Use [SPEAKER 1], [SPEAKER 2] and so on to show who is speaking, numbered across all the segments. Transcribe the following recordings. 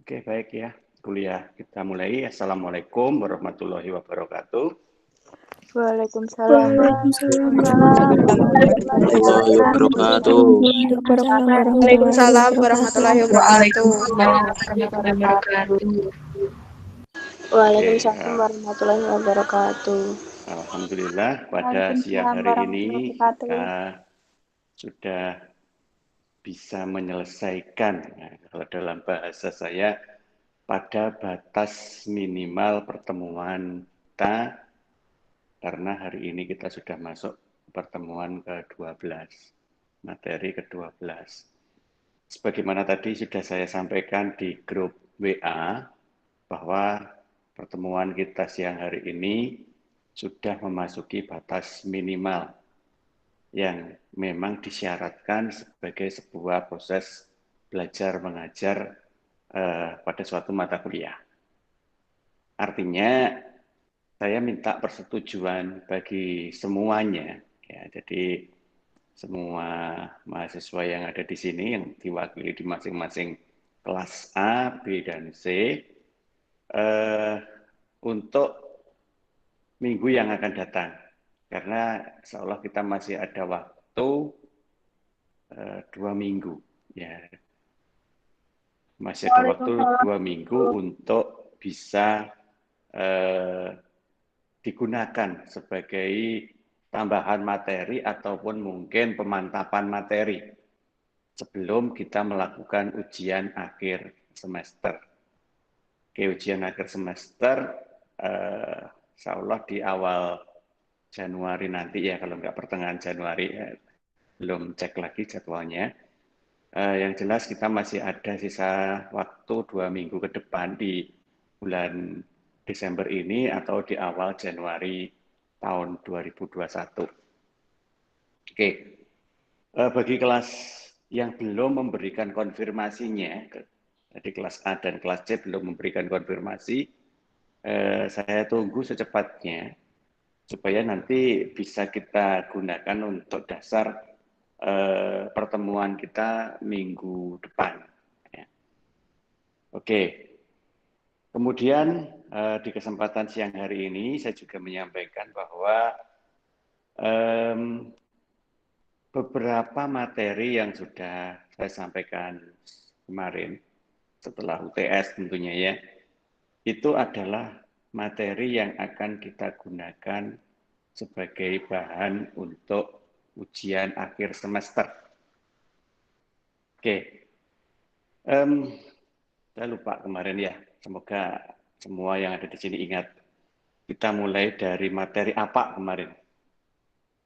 [SPEAKER 1] Oke, baik ya. Kuliah kita mulai. Assalamualaikum warahmatullahi wabarakatuh.
[SPEAKER 2] Waalaikumsalam
[SPEAKER 3] warahmatullahi wabarakatuh.
[SPEAKER 2] Waalaikumsalam warahmatullahi wabarakatuh. Waalaikumsalam warahmatullahi wabarakatuh.
[SPEAKER 1] Alhamdulillah pada siang hari ini kita sudah bisa menyelesaikan, kalau dalam bahasa saya, pada batas minimal pertemuan kita, karena hari ini kita sudah masuk pertemuan ke-12, materi ke-12. Sebagaimana tadi sudah saya sampaikan di grup WA, bahwa pertemuan kita siang hari ini sudah memasuki batas minimal yang memang disyaratkan sebagai sebuah proses belajar mengajar pada suatu mata kuliah. Artinya saya minta persetujuan bagi semuanya, ya, jadi semua mahasiswa yang ada di sini yang diwakili di masing-masing kelas A, B, dan C untuk minggu yang akan datang. Karena seolah kita masih ada waktu 2 minggu, ya, masih ada waktu 2 minggu untuk bisa digunakan sebagai tambahan materi ataupun mungkin pemantapan materi sebelum kita melakukan ujian akhir semester. Oke, ujian akhir semester insya Allah di awal Januari nanti ya, kalau nggak pertengahan Januari, belum cek lagi jadwalnya. Yang jelas kita masih ada sisa waktu 2 minggu ke depan di bulan Desember ini atau di awal Januari tahun 2021. Oke, bagi kelas yang belum memberikan konfirmasinya, jadi kelas A dan kelas C belum memberikan konfirmasi, saya tunggu secepatnya supaya nanti bisa kita gunakan untuk dasar pertemuan kita minggu depan. Ya. Oke, kemudian di kesempatan siang hari ini saya juga menyampaikan bahwa beberapa materi yang sudah saya sampaikan kemarin setelah UTS tentunya ya, itu adalah materi yang akan kita gunakan sebagai bahan untuk ujian akhir semester. Oke, saya lupa kemarin ya, semoga semua yang ada di sini ingat. Kita mulai dari materi apa kemarin?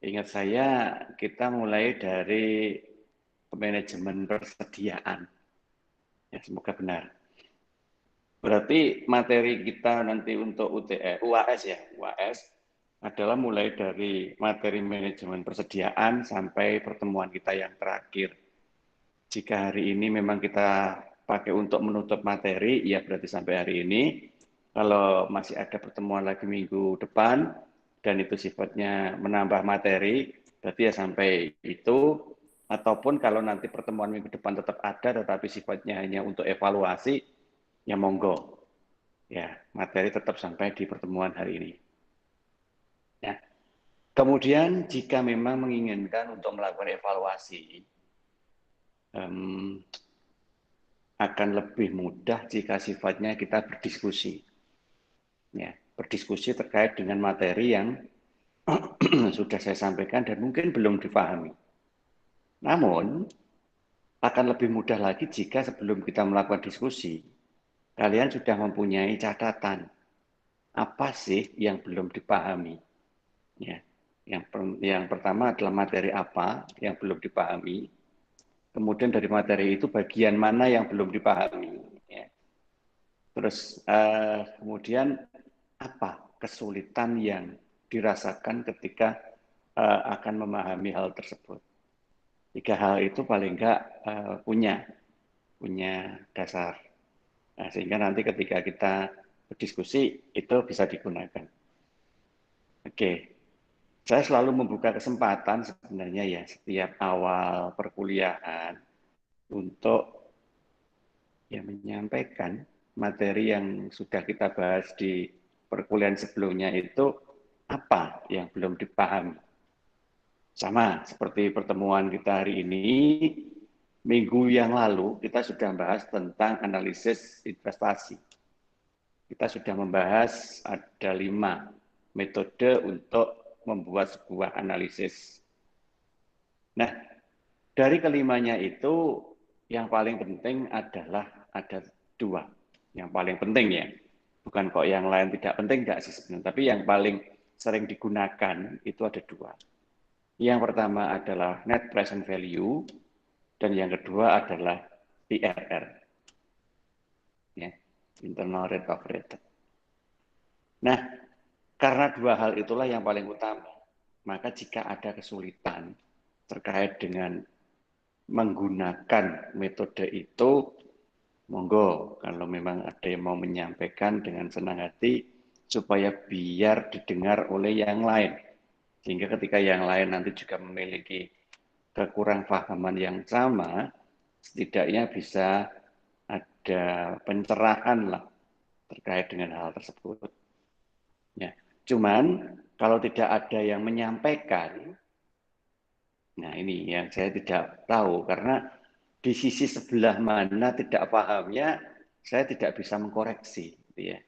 [SPEAKER 1] Ingat saya, kita mulai dari manajemen persediaan. Ya, semoga benar. Berarti materi kita nanti untuk UAS ya, UAS adalah mulai dari materi manajemen persediaan sampai pertemuan kita yang terakhir. Jika hari ini memang kita pakai untuk menutup materi, ya berarti sampai hari ini. Kalau masih ada pertemuan lagi minggu depan, dan itu sifatnya menambah materi, berarti ya sampai itu. Ataupun kalau nanti pertemuan minggu depan tetap ada, tetapi sifatnya hanya untuk evaluasi, ya monggo. Ya, materi tetap sampai di pertemuan hari ini. Ya. Kemudian jika memang menginginkan untuk melakukan evaluasi, akan lebih mudah jika sifatnya kita berdiskusi. Ya, berdiskusi terkait dengan materi yang sudah saya sampaikan dan mungkin belum dipahami. Namun, akan lebih mudah lagi jika sebelum kita melakukan diskusi, kalian sudah mempunyai catatan. Apa sih yang belum dipahami? Ya, yang pertama adalah materi apa yang belum dipahami. Kemudian dari materi itu bagian mana yang belum dipahami. Ya. Terus kemudian apa kesulitan yang dirasakan ketika akan memahami hal tersebut. 3 hal itu paling enggak punya dasar. Nah, sehingga nanti ketika kita berdiskusi itu bisa digunakan. Oke, saya selalu membuka kesempatan sebenarnya ya setiap awal perkuliahan untuk ya menyampaikan materi yang sudah kita bahas di perkuliahan sebelumnya itu apa yang belum dipahami. Sama seperti pertemuan kita hari ini, minggu yang lalu kita sudah bahas tentang analisis investasi. Kita sudah membahas ada 5 metode untuk membuat sebuah analisis. Nah, dari kelimanya itu yang paling penting adalah ada 2. Yang paling penting ya, bukan kok yang lain tidak penting, enggak sih sebenarnya. Tapi yang paling sering digunakan itu ada 2. Yang pertama adalah net present value, dan yang kedua adalah IRR, ya, internal rate of return. Nah, karena 2 hal itulah yang paling utama, maka jika ada kesulitan terkait dengan menggunakan metode itu, monggo kalau memang ada yang mau menyampaikan dengan senang hati supaya biar didengar oleh yang lain. Sehingga ketika yang lain nanti juga memiliki kekurangpahaman yang sama, setidaknya bisa ada pencerahan lah terkait dengan hal tersebut. Ya, cuman kalau tidak ada yang menyampaikan, nah ini yang saya tidak tahu karena di sisi sebelah mana tidak pahamnya, saya tidak bisa mengkoreksi, gitu ya,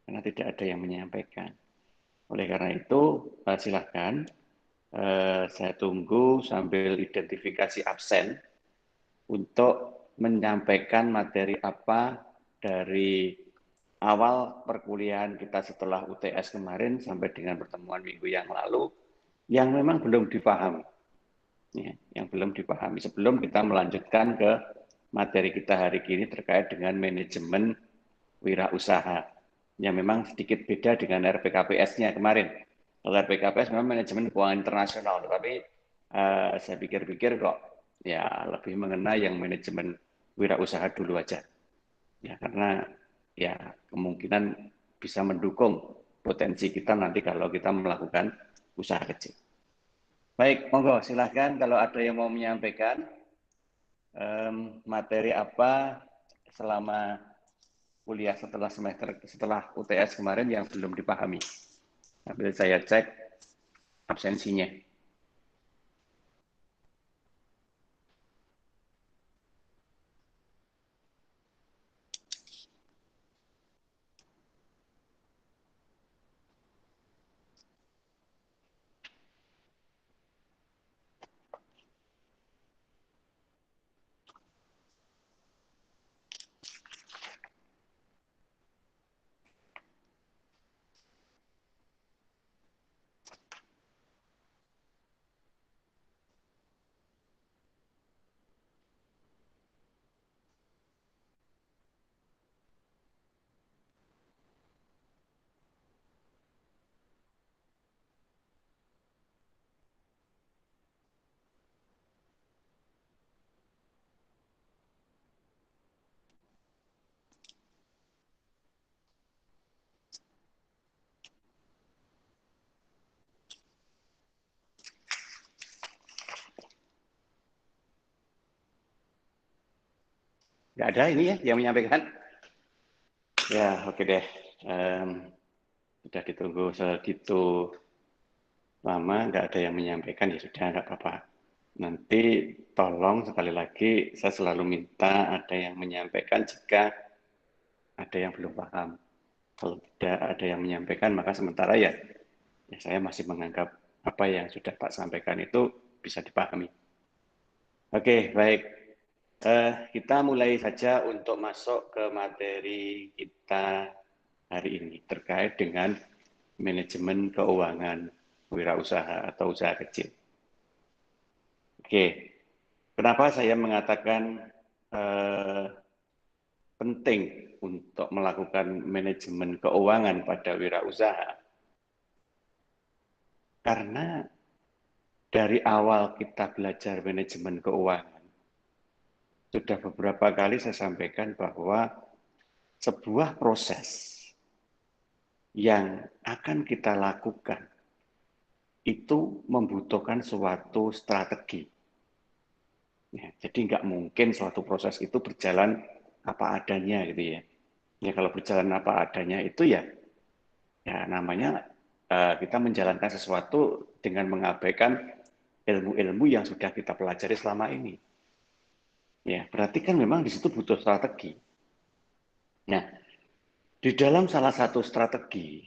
[SPEAKER 1] karena tidak ada yang menyampaikan. Oleh karena itu, silahkan saya tunggu sambil identifikasi absen untuk menyampaikan materi apa dari awal perkuliahan kita setelah UTS kemarin sampai dengan pertemuan minggu yang lalu yang memang belum dipahami, ya, yang belum dipahami sebelum kita melanjutkan ke materi kita hari ini terkait dengan manajemen wirausaha yang memang sedikit beda dengan RPKPS-nya kemarin. Kalau RPKPS memang manajemen keuangan internasional, tetapi saya pikir-pikir kok ya lebih mengenai yang manajemen wirausaha dulu aja, ya karena ya kemungkinan bisa mendukung potensi kita nanti kalau kita melakukan usaha kecil. Baik, monggo silahkan kalau ada yang mau menyampaikan materi apa selama kuliah setelah UTS kemarin yang belum dipahami. Sambil saya cek absensinya. Nggak ada ini ya yang menyampaikan? Ya, oke deh. Sudah ditunggu segitu lama, nggak ada yang menyampaikan, ya sudah, nggak apa-apa. Nanti tolong sekali lagi, saya selalu minta ada yang menyampaikan jika ada yang belum paham. Kalau tidak ada yang menyampaikan, maka sementara ya saya masih menganggap apa yang sudah Pak sampaikan itu bisa dipahami. Oke, baik. Kita mulai saja untuk masuk ke materi kita hari ini terkait dengan manajemen keuangan wirausaha atau usaha kecil. Oke, kenapa saya mengatakan penting untuk melakukan manajemen keuangan pada wirausaha? Karena dari awal kita belajar manajemen keuangan, sudah beberapa kali saya sampaikan bahwa sebuah proses yang akan kita lakukan itu membutuhkan suatu strategi. Ya, jadi nggak mungkin suatu proses itu berjalan apa adanya gitu ya. Ya kalau berjalan apa adanya itu ya namanya kita menjalankan sesuatu dengan mengabaikan ilmu-ilmu yang sudah kita pelajari selama ini. Ya, berarti kan memang di situ butuh strategi. Nah, di dalam salah satu strategi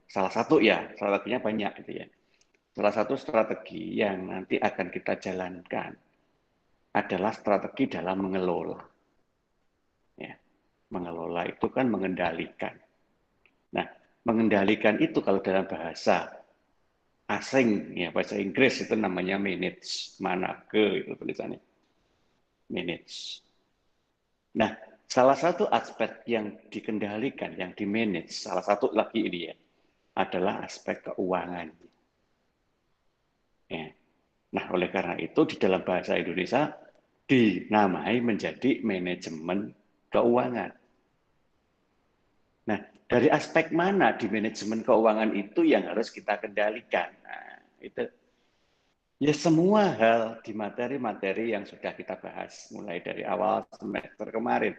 [SPEAKER 1] salah satu ya, strateginya banyak gitu ya. Salah satu strategi yang nanti akan kita jalankan adalah strategi dalam mengelola. Ya, mengelola itu kan mengendalikan. Nah, mengendalikan itu kalau dalam bahasa asing, ya bahasa Inggris itu namanya manage, manage itu tulisannya, manage. Nah, salah satu aspek yang dikendalikan, yang di-manage, salah satu lagi ini ya, adalah aspek keuangan. Ya. Nah, oleh karena itu di dalam bahasa Indonesia dinamai menjadi manajemen keuangan. Nah, dari aspek mana di manajemen keuangan itu yang harus kita kendalikan? Nah, itu ya semua hal di materi-materi yang sudah kita bahas mulai dari awal semester kemarin.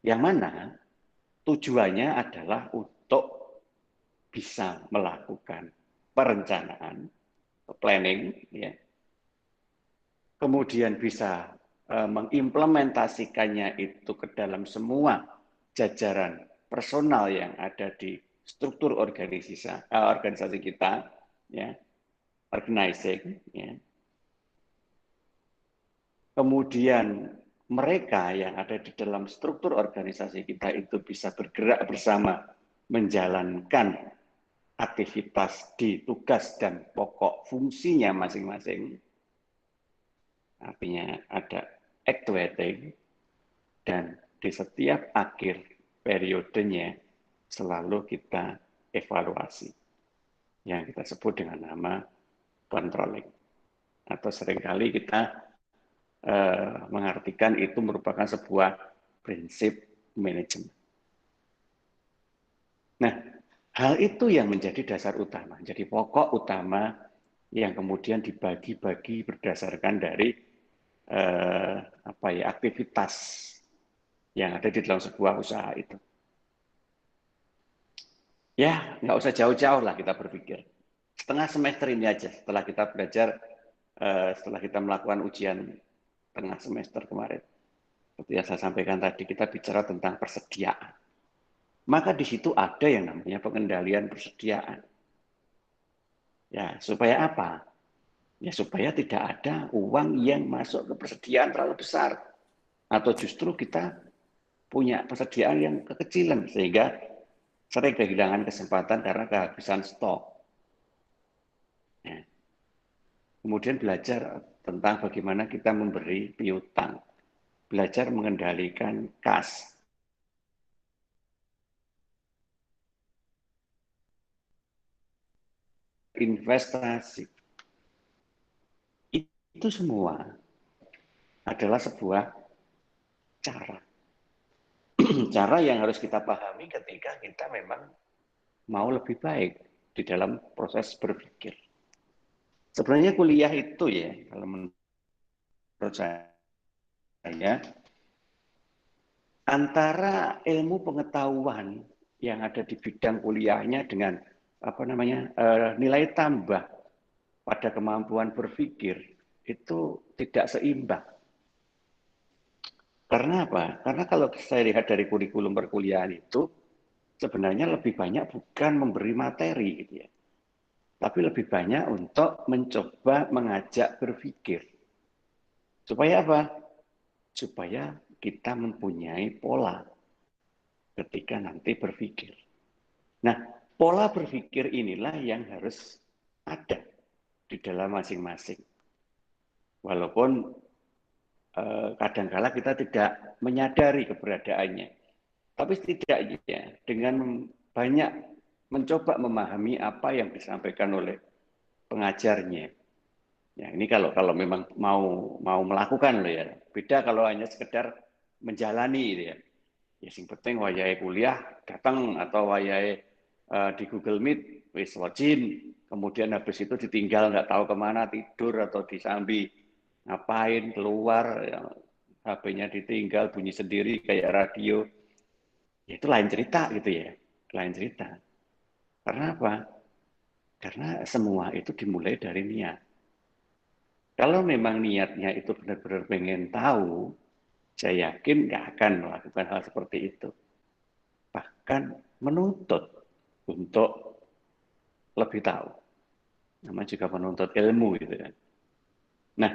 [SPEAKER 1] Yang mana tujuannya adalah untuk bisa melakukan perencanaan, planning, ya. Kemudian bisa mengimplementasikannya itu ke dalam semua jajaran personal yang ada di struktur organisasi kita, ya, organizing, ya. Kemudian mereka yang ada di dalam struktur organisasi kita itu bisa bergerak bersama menjalankan aktivitas di tugas dan pokok fungsinya masing-masing. Artinya ada actuating dan di setiap akhir periodenya selalu kita evaluasi yang kita sebut dengan nama controlling. Atau seringkali kita mengartikan itu merupakan sebuah prinsip manajemen. Nah, hal itu yang menjadi dasar utama, jadi pokok utama yang kemudian dibagi-bagi berdasarkan dari aktivitas yang ada di dalam sebuah usaha itu. Ya, nggak usah jauh-jauh lah kita berpikir. Setengah semester ini aja, setelah kita belajar, setelah kita melakukan ujian tengah semester kemarin. Seperti yang saya sampaikan tadi, kita bicara tentang persediaan. Maka di situ ada yang namanya pengendalian persediaan. Ya, supaya apa? Ya, supaya tidak ada uang yang masuk ke persediaan terlalu besar. Atau justru kita punya persediaan yang kekecilan, sehingga sering kehilangan kesempatan karena kehabisan stok. Ya. Kemudian belajar tentang bagaimana kita memberi piutang. Belajar mengendalikan kas. Investasi. Itu semua adalah sebuah cara. Cara yang harus kita pahami ketika kita memang mau lebih baik di dalam proses berpikir. Sebenarnya kuliah itu ya, kalau menurut saya, antara ilmu pengetahuan yang ada di bidang kuliahnya dengan nilai tambah pada kemampuan berpikir itu tidak seimbang. Karena apa? Karena kalau saya lihat dari kurikulum perkuliahan itu sebenarnya lebih banyak bukan memberi materi gitu ya. Tapi lebih banyak untuk mencoba mengajak berpikir. Supaya apa? Supaya kita mempunyai pola ketika nanti berpikir. Nah, pola berpikir inilah yang harus ada di dalam masing-masing. Walaupun kadangkala kita tidak menyadari keberadaannya. Tapi setidaknya dengan banyak mencoba memahami apa yang disampaikan oleh pengajarnya. Ya, ini kalau memang mau melakukan loh ya. Beda kalau hanya sekedar menjalani gitu ya. Ya sing penting wayahe kuliah datang atau wayahe di Google Meet wis login, kemudian habis itu ditinggal nggak tahu kemana tidur atau disambi ngapain keluar ya. HP-nya ditinggal, bunyi sendiri kayak radio. Ya, itu lain cerita gitu ya. Lain cerita. Karena apa? Karena semua itu dimulai dari niat. Kalau memang niatnya itu benar-benar pengen tahu, saya yakin nggak akan melakukan hal seperti itu. Bahkan menuntut untuk lebih tahu. Namanya juga menuntut ilmu gitu kan. Nah,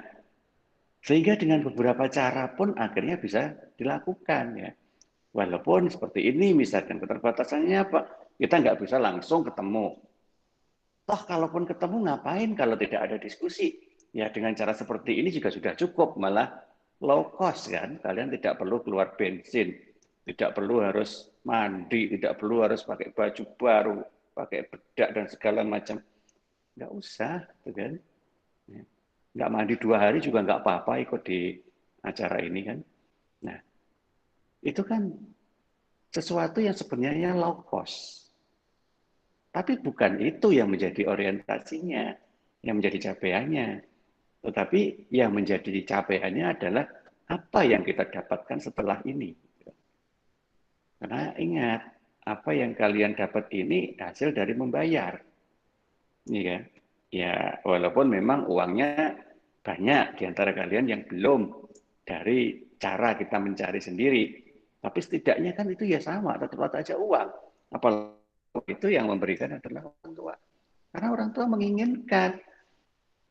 [SPEAKER 1] sehingga dengan beberapa cara pun akhirnya bisa dilakukan ya. Walaupun seperti ini misalkan keterbatasannya apa, kita nggak bisa langsung ketemu. Toh kalaupun ketemu ngapain kalau tidak ada diskusi? Ya dengan cara seperti ini juga sudah cukup, malah low cost kan. Kalian tidak perlu keluar bensin, tidak perlu harus mandi, tidak perlu harus pakai baju baru, pakai bedak dan segala macam. Nggak usah, gitu kan. Nggak mandi 2 hari juga nggak apa-apa ikut di acara ini kan. Nah, itu kan sesuatu yang sebenarnya low cost. Tapi bukan itu yang menjadi orientasinya, yang menjadi capaiannya. Tetapi yang menjadi capaiannya adalah apa yang kita dapatkan setelah ini. Karena ingat, apa yang kalian dapat ini hasil dari membayar. Ini kan? Ya, walaupun memang uangnya banyak di antara kalian yang belum dari cara kita mencari sendiri. Tapi setidaknya kan itu ya sama, tetap aja uang. Apalagi itu yang memberikan adalah orang tua. Karena orang tua menginginkan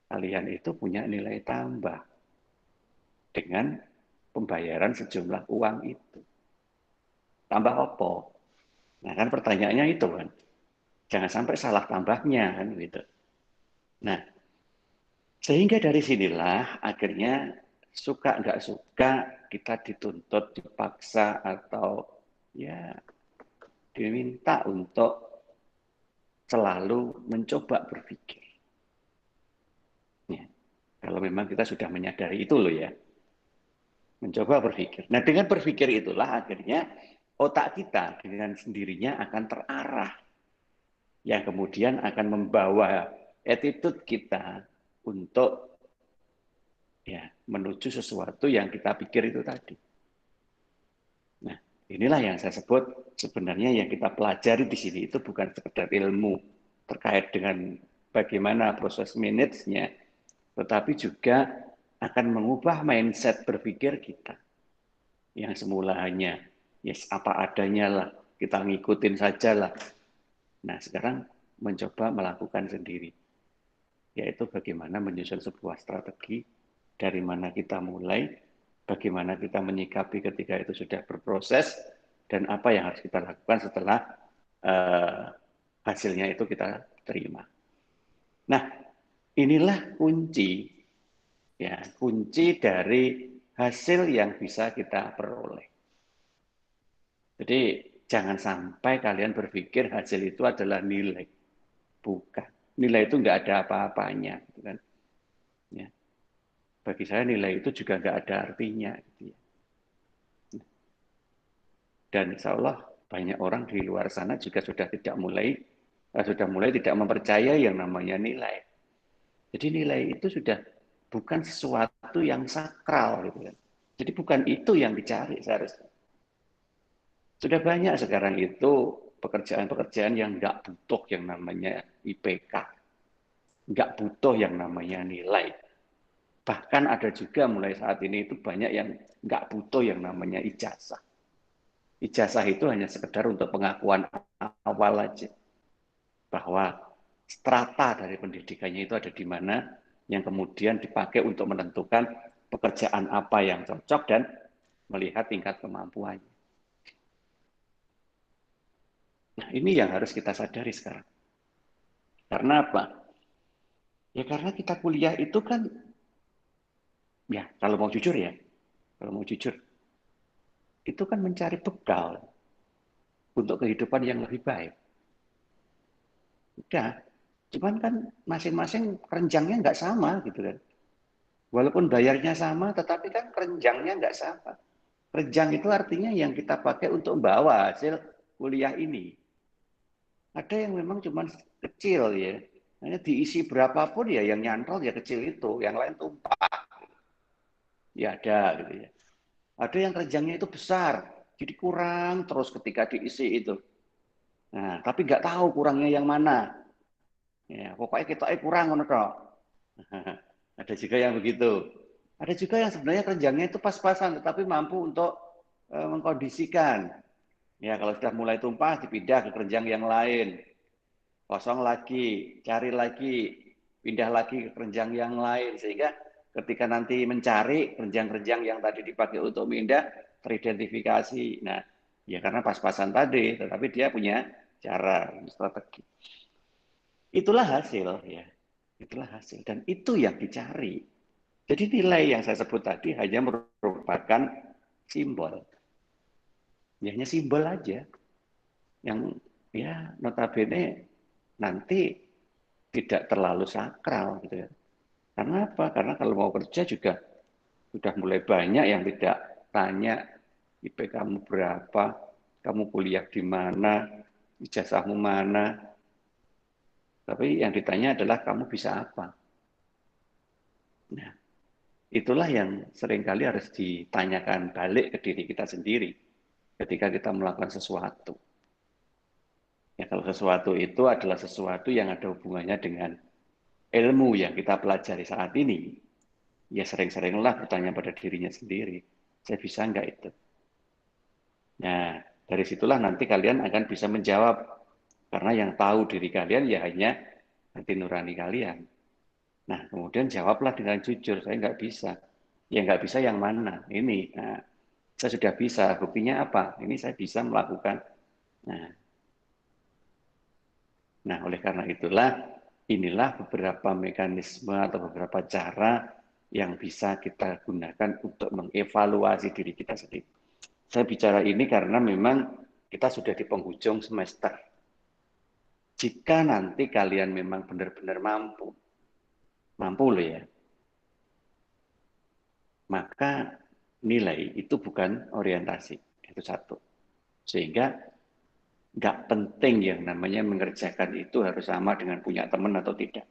[SPEAKER 1] kalian itu punya nilai tambah dengan pembayaran sejumlah uang itu. Tambah apa? Nah kan pertanyaannya itu kan. Jangan sampai salah tambahnya kan gitu. Nah, sehingga dari sinilah akhirnya suka nggak suka kita dituntut, dipaksa atau ya diminta untuk selalu mencoba berpikir. Ya, kalau memang kita sudah menyadari itu loh ya, mencoba berpikir. Nah dengan berpikir itulah akhirnya otak kita dengan sendirinya akan terarah, yang kemudian akan membawa attitude kita untuk ya menuju sesuatu yang kita pikir itu tadi. Nah, inilah yang saya sebut sebenarnya yang kita pelajari di sini itu bukan sekedar ilmu terkait dengan bagaimana proses manage-nya, tetapi juga akan mengubah mindset berpikir kita. Yang semula hanya yes apa adanya lah, kita ngikutin saja lah. Nah, sekarang mencoba melakukan sendiri. Yaitu bagaimana menyusun sebuah strategi, dari mana kita mulai, bagaimana kita menyikapi ketika itu sudah berproses, dan apa yang harus kita lakukan setelah hasilnya itu kita terima. Nah, inilah kunci, ya kunci dari hasil yang bisa kita peroleh. Jadi jangan sampai kalian berpikir hasil itu adalah nilai, bukan. Nilai itu nggak ada apa-apanya, gitu kan? Ya. Bagi saya nilai itu juga nggak ada artinya. Gitu ya. Dan insya Allah banyak orang di luar sana juga sudah mulai tidak mempercayai yang namanya nilai. Jadi nilai itu sudah bukan sesuatu yang sakral, gitu kan. Jadi bukan itu yang dicari seharusnya. Sudah banyak sekarang itu pekerjaan-pekerjaan yang nggak butuh yang namanya IPK, nggak butuh yang namanya nilai. Bahkan ada juga mulai saat ini itu banyak yang nggak butuh yang namanya ijazah. Ijazah itu hanya sekedar untuk pengakuan awal aja. Bahwa strata dari pendidikannya itu ada di mana yang kemudian dipakai untuk menentukan pekerjaan apa yang cocok dan melihat tingkat kemampuannya. Nah ini yang harus kita sadari sekarang. Karena apa? Ya karena kita kuliah itu kan, ya kalau mau jujur ya, itu kan mencari bekal untuk kehidupan yang lebih baik. Udah, cuman kan masing-masing renjangnya nggak sama gitu kan. Walaupun bayarnya sama, tetapi kan renjangnya nggak sama. Renjang itu artinya yang kita pakai untuk membawa hasil kuliah ini. Ada yang memang cuma kecil ya, hanya diisi berapapun ya yang nyantol ya kecil itu, yang lain tumpah. Ya ada gitu ya. Ada yang keranjangnya itu besar, jadi kurang terus ketika diisi itu. Nah, tapi nggak tahu kurangnya yang mana. Ya, pokoknya kita kurang ngono tok. Ada juga yang begitu. Ada juga yang sebenarnya keranjangnya itu pas-pasan, tetapi mampu untuk mengkondisikan. Ya, kalau sudah mulai tumpah, dipindah ke keranjang yang lain. Kosong lagi, cari lagi, pindah lagi ke keranjang yang lain. Sehingga ketika nanti mencari keranjang-keranjang yang tadi dipakai untuk pindah, teridentifikasi. Nah, ya karena pas-pasan tadi, tetapi dia punya cara, strategi. Itulah hasil, ya. Itulah hasil. Dan itu yang dicari. Jadi nilai yang saya sebut tadi hanya merupakan simbol. Ya, hanya simbol aja. Yang ya notabene nanti tidak terlalu sakral gitu ya. Karena apa? Karena kalau mau kerja juga sudah mulai banyak yang tidak tanya IP kamu berapa, kamu kuliah di mana, ijazahmu mana. Tapi yang ditanya adalah kamu bisa apa. Nah, itulah yang seringkali harus ditanyakan balik ke diri kita sendiri ketika kita melakukan sesuatu. Ya, kalau sesuatu itu adalah sesuatu yang ada hubungannya dengan ilmu yang kita pelajari saat ini, ya sering-seringlah bertanya pada dirinya sendiri, saya bisa enggak itu? Nah, dari situlah nanti kalian akan bisa menjawab, karena yang tahu diri kalian ya hanya hati nurani kalian. Nah, kemudian jawablah dengan jujur, saya enggak bisa. Ya enggak bisa yang mana? Ini. Nah, saya sudah bisa, buktinya apa? Ini saya bisa melakukan. Nah, oleh karena itulah, inilah beberapa mekanisme atau beberapa cara yang bisa kita gunakan untuk mengevaluasi diri kita sendiri. Saya bicara ini karena memang kita sudah di penghujung semester. Jika nanti kalian memang benar-benar mampu loh ya, maka nilai itu bukan orientasi, itu satu. Sehingga nggak penting yang namanya mengerjakan itu harus sama dengan punya teman atau tidak.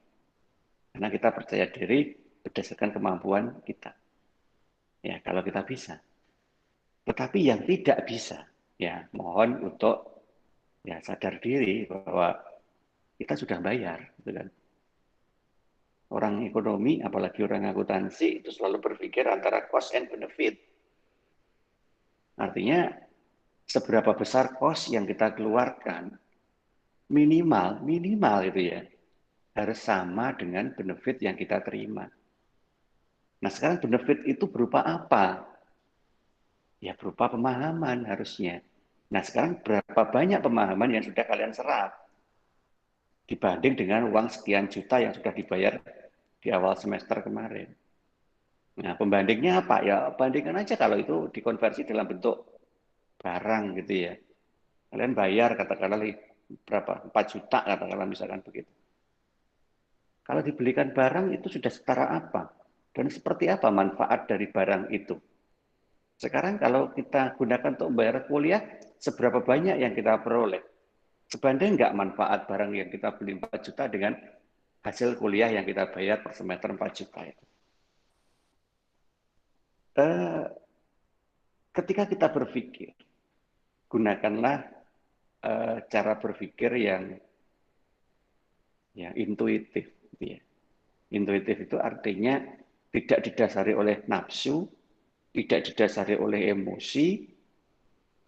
[SPEAKER 1] Karena kita percaya diri berdasarkan kemampuan kita. Ya, kalau kita bisa. Tetapi yang tidak bisa, ya mohon untuk ya sadar diri bahwa kita sudah bayar, gitu kan. Orang ekonomi, apalagi orang akuntansi, itu selalu berpikir antara cost and benefit. Artinya, seberapa besar cost yang kita keluarkan, minimal itu ya, harus sama dengan benefit yang kita terima. Nah, sekarang benefit itu berupa apa? Ya, berupa pemahaman harusnya. Nah, sekarang berapa banyak pemahaman yang sudah kalian serap dibanding dengan uang sekian juta yang sudah dibayar di awal semester kemarin. Nah, pembandingnya apa? Ya, bandingkan aja kalau itu dikonversi dalam bentuk barang gitu ya. Kalian bayar katakanlah berapa? 4 juta katakanlah misalkan begitu. Kalau dibelikan barang itu sudah setara apa? Dan seperti apa manfaat dari barang itu? Sekarang kalau kita gunakan untuk membayar kuliah, seberapa banyak yang kita peroleh? Sebanding nggak manfaat barang yang kita beli 4 juta dengan hasil kuliah yang kita bayar per semester 4 juta itu. Ketika kita berpikir, gunakanlah cara berpikir yang intuitif. Gitu ya. Intuitif itu artinya tidak didasari oleh nafsu, tidak didasari oleh emosi,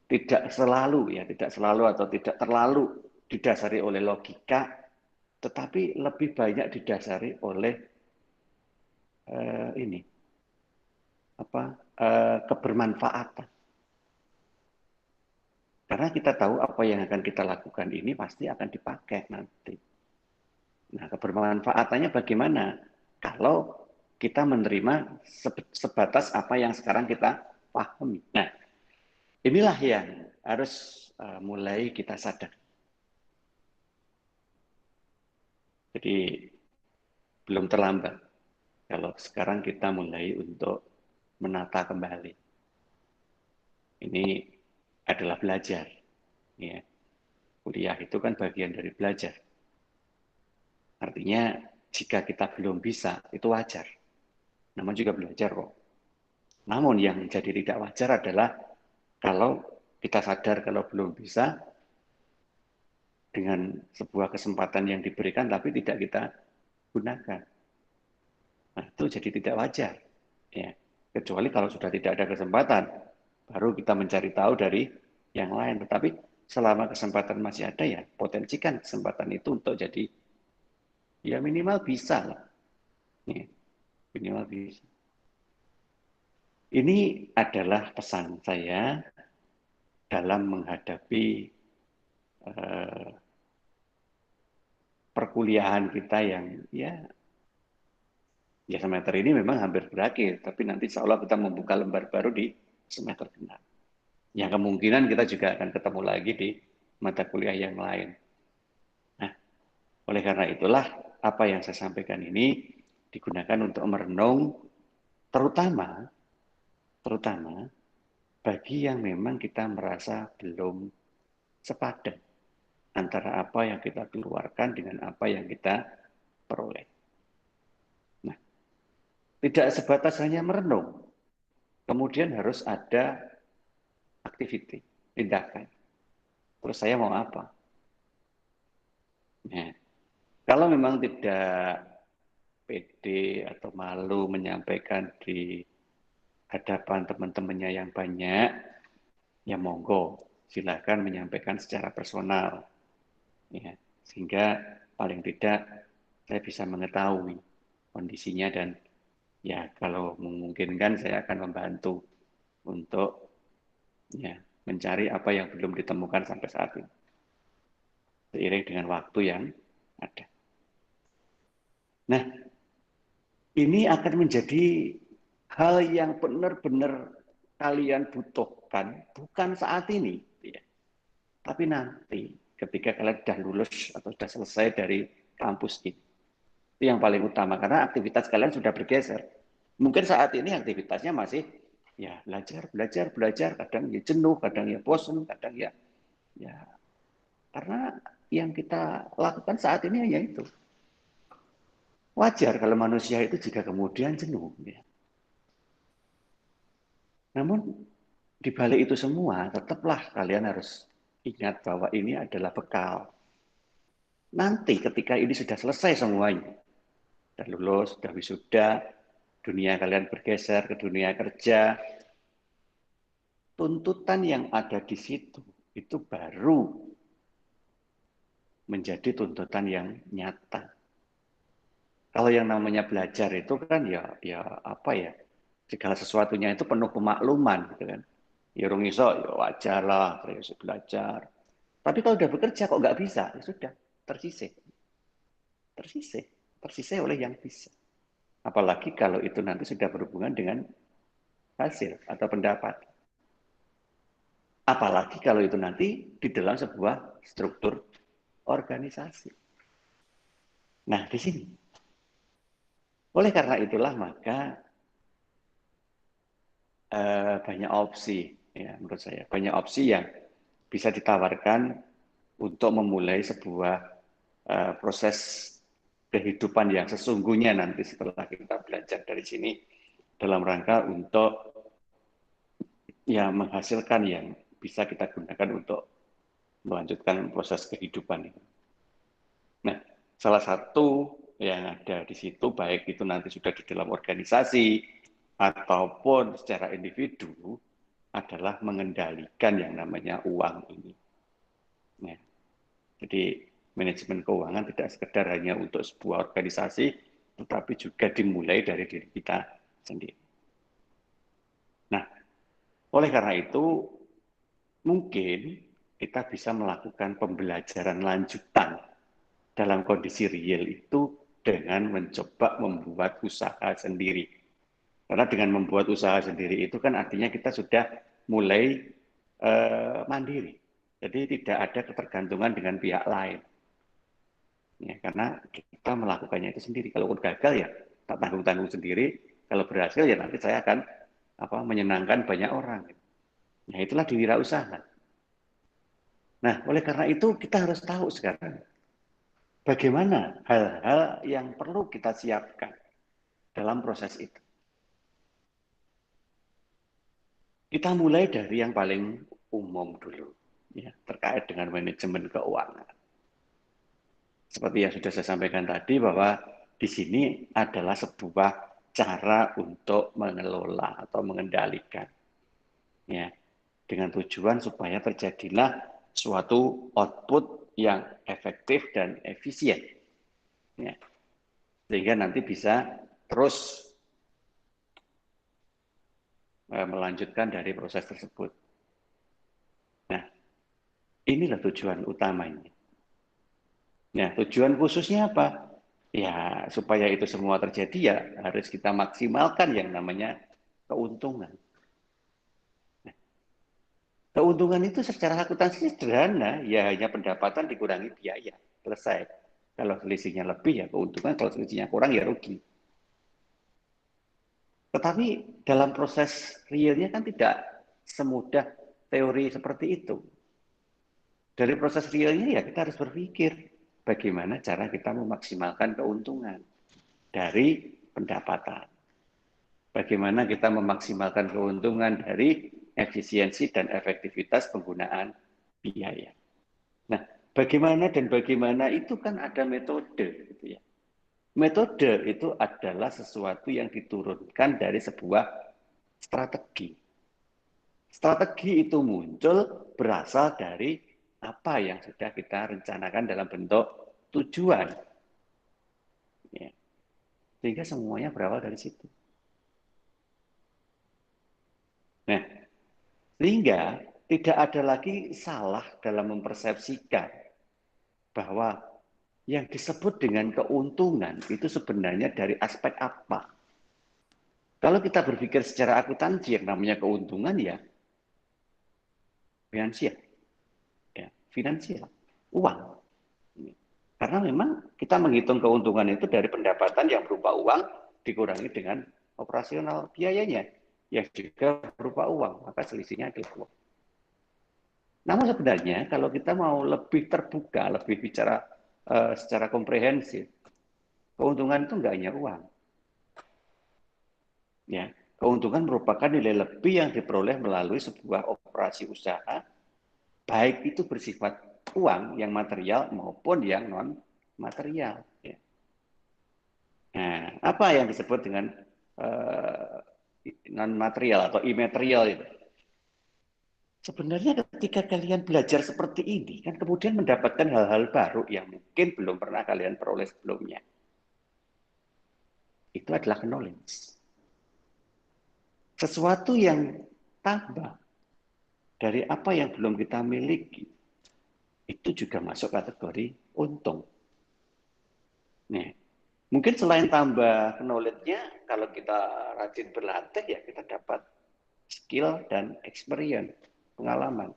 [SPEAKER 1] tidak selalu atau tidak terlalu didasari oleh logika, tetapi lebih banyak didasari oleh kebermanfaatan. Karena kita tahu apa yang akan kita lakukan ini pasti akan dipakai nanti. Nah, kebermanfaatannya bagaimana? Kalau kita menerima sebatas apa yang sekarang kita pahami. Nah, inilah yang harus mulai kita sadar. Jadi, belum terlambat kalau sekarang kita mulai untuk menata kembali. Ini adalah belajar. Ya. Kuliah itu kan bagian dari belajar. Artinya jika kita belum bisa, itu wajar. Namun juga belajar kok. Namun yang jadi tidak wajar adalah kalau kita sadar kalau belum bisa dengan sebuah kesempatan yang diberikan tapi tidak kita gunakan. Nah, itu jadi tidak wajar. Ya. Kecuali kalau sudah tidak ada kesempatan, baru kita mencari tahu dari yang lain. Tetapi selama kesempatan masih ada ya, potensikan kesempatan itu untuk jadi ya minimal bisa lah. Ya, minimal bisa. Ini adalah pesan saya dalam menghadapi eh, perkuliahan kita yang ya semester ini memang hampir berakhir, tapi nanti insya Allah kita membuka lembar baru di semester genap. Yang kemungkinan kita juga akan ketemu lagi di mata kuliah yang lain. Nah, oleh karena itulah apa yang saya sampaikan ini digunakan untuk merenung terutama bagi yang memang kita merasa belum sepadan antara apa yang kita keluarkan dengan apa yang kita peroleh. Nah, tidak sebatas hanya merenung, kemudian harus ada activity, tindakan. Terus saya mau apa? Nah, kalau memang tidak pede atau malu menyampaikan di hadapan teman-temannya yang banyak, ya monggo, silakan menyampaikan secara personal, ya, sehingga paling tidak saya bisa mengetahui kondisinya dan ya kalau memungkinkan saya akan membantu untuk ya mencari apa yang belum ditemukan sampai saat ini, seiring dengan waktu yang ada. Nah, ini akan menjadi hal yang benar-benar kalian butuhkan, bukan saat ini, ya. Tapi nanti ketika kalian sudah lulus atau sudah selesai dari kampus ini. Itu yang paling utama, karena aktivitas kalian sudah bergeser. Mungkin saat ini aktivitasnya masih ya belajar, kadang ya jenuh, kadang ya bosan, kadang ya karena yang kita lakukan saat ini hanya itu. Wajar kalau manusia itu jika kemudian jenuh. Ya. Namun di balik itu semua, tetaplah kalian harus ingat bahwa ini adalah bekal. Nanti ketika ini sudah selesai semuanya, sudah lulus, sudah wisuda, dunia kalian bergeser ke dunia kerja, tuntutan yang ada di situ itu baru menjadi tuntutan yang nyata. Kalau yang namanya belajar itu kan ya apa ya, segala sesuatunya itu penuh pemakluman gitu kan. Ya orang iso ya wajar lah, terus belajar. Tapi kalau udah bekerja kok nggak bisa, ya sudah tersisih, tersisih, tersisih oleh yang bisa. Apalagi kalau itu nanti sudah berhubungan dengan hasil atau pendapat. Apalagi kalau itu nanti di dalam sebuah struktur organisasi. Nah, di sini. Oleh karena itulah maka banyak opsi, ya menurut saya. Banyak opsi yang bisa ditawarkan untuk memulai sebuah proses kehidupan yang sesungguhnya nanti setelah kita belajar dari sini dalam rangka untuk ya menghasilkan yang bisa kita gunakan untuk melanjutkan proses kehidupan ini. Nah, salah satu yang ada di situ baik itu nanti sudah di dalam organisasi ataupun secara individu adalah mengendalikan yang namanya uang ini. Nah, jadi manajemen keuangan tidak sekedar hanya untuk sebuah organisasi, tetapi juga dimulai dari diri kita sendiri. Nah, oleh karena itu mungkin kita bisa melakukan pembelajaran lanjutan dalam kondisi real itu dengan mencoba membuat usaha sendiri. Karena dengan membuat usaha sendiri itu kan artinya kita sudah mulai mandiri. Jadi tidak ada ketergantungan dengan pihak lain. Ya, karena kita melakukannya itu sendiri. Kalau gagal ya tak tanggung-tanggung sendiri. Kalau berhasil ya nanti saya akan menyenangkan banyak orang. Nah itulah diwirausaha. Nah oleh karena itu kita harus tahu sekarang bagaimana hal-hal yang perlu kita siapkan dalam proses itu. Kita mulai dari yang paling umum dulu, ya, terkait dengan manajemen keuangan. Seperti yang sudah saya sampaikan tadi bahwa di sini adalah sebuah cara untuk mengelola atau mengendalikan, ya, dengan tujuan supaya terjadilah suatu output yang efektif dan efisien, ya, sehingga nanti bisa terus melanjutkan dari proses tersebut. Nah, inilah tujuan utamanya. Nah, tujuan khususnya apa? Ya, supaya itu semua terjadi ya harus kita maksimalkan yang namanya keuntungan. Keuntungan itu secara akuntansi sederhana, ya hanya pendapatan dikurangi biaya. Selesai. Kalau selisihnya lebih ya keuntungan, kalau selisihnya kurang ya rugi. Tetapi dalam proses realnya kan tidak semudah teori seperti itu. Dari proses realnya ya kita harus berpikir bagaimana cara kita memaksimalkan keuntungan dari pendapatan. Bagaimana kita memaksimalkan keuntungan dari efisiensi dan efektivitas penggunaan biaya. Nah, bagaimana itu kan ada metode, gitu ya. Metode itu adalah sesuatu yang diturunkan dari sebuah strategi. Strategi itu muncul berasal dari apa yang sudah kita rencanakan dalam bentuk tujuan. Ya. Sehingga semuanya berawal dari situ. Nah, sehingga tidak ada lagi salah dalam mempersepsikan bahwa yang disebut dengan keuntungan itu sebenarnya dari aspek apa. Kalau kita berpikir secara akuntansi yang namanya keuntungan ya finansial, ya finansial, uang. Karena memang kita menghitung keuntungan itu dari pendapatan yang berupa uang dikurangi dengan operasional biayanya yang juga berupa uang, maka selisihnya adalah uang. Namun sebenarnya kalau kita mau lebih terbuka, lebih bicara secara komprehensif, keuntungan itu enggak hanya uang. Ya, keuntungan merupakan nilai lebih yang diperoleh melalui sebuah operasi usaha, baik itu bersifat uang yang material maupun yang non material. Ya. Nah, apa yang disebut dengan non material atau imaterial itu? Sebenarnya ketika kalian belajar seperti ini, kan kemudian mendapatkan hal-hal baru yang mungkin belum pernah kalian peroleh sebelumnya. Itu adalah knowledge. Sesuatu yang tambah dari apa yang belum kita miliki, itu juga masuk kategori untung. Nih, mungkin selain tambah knowledge-nya, kalau kita rajin berlatih, ya kita dapat skill dan experience, pengalaman.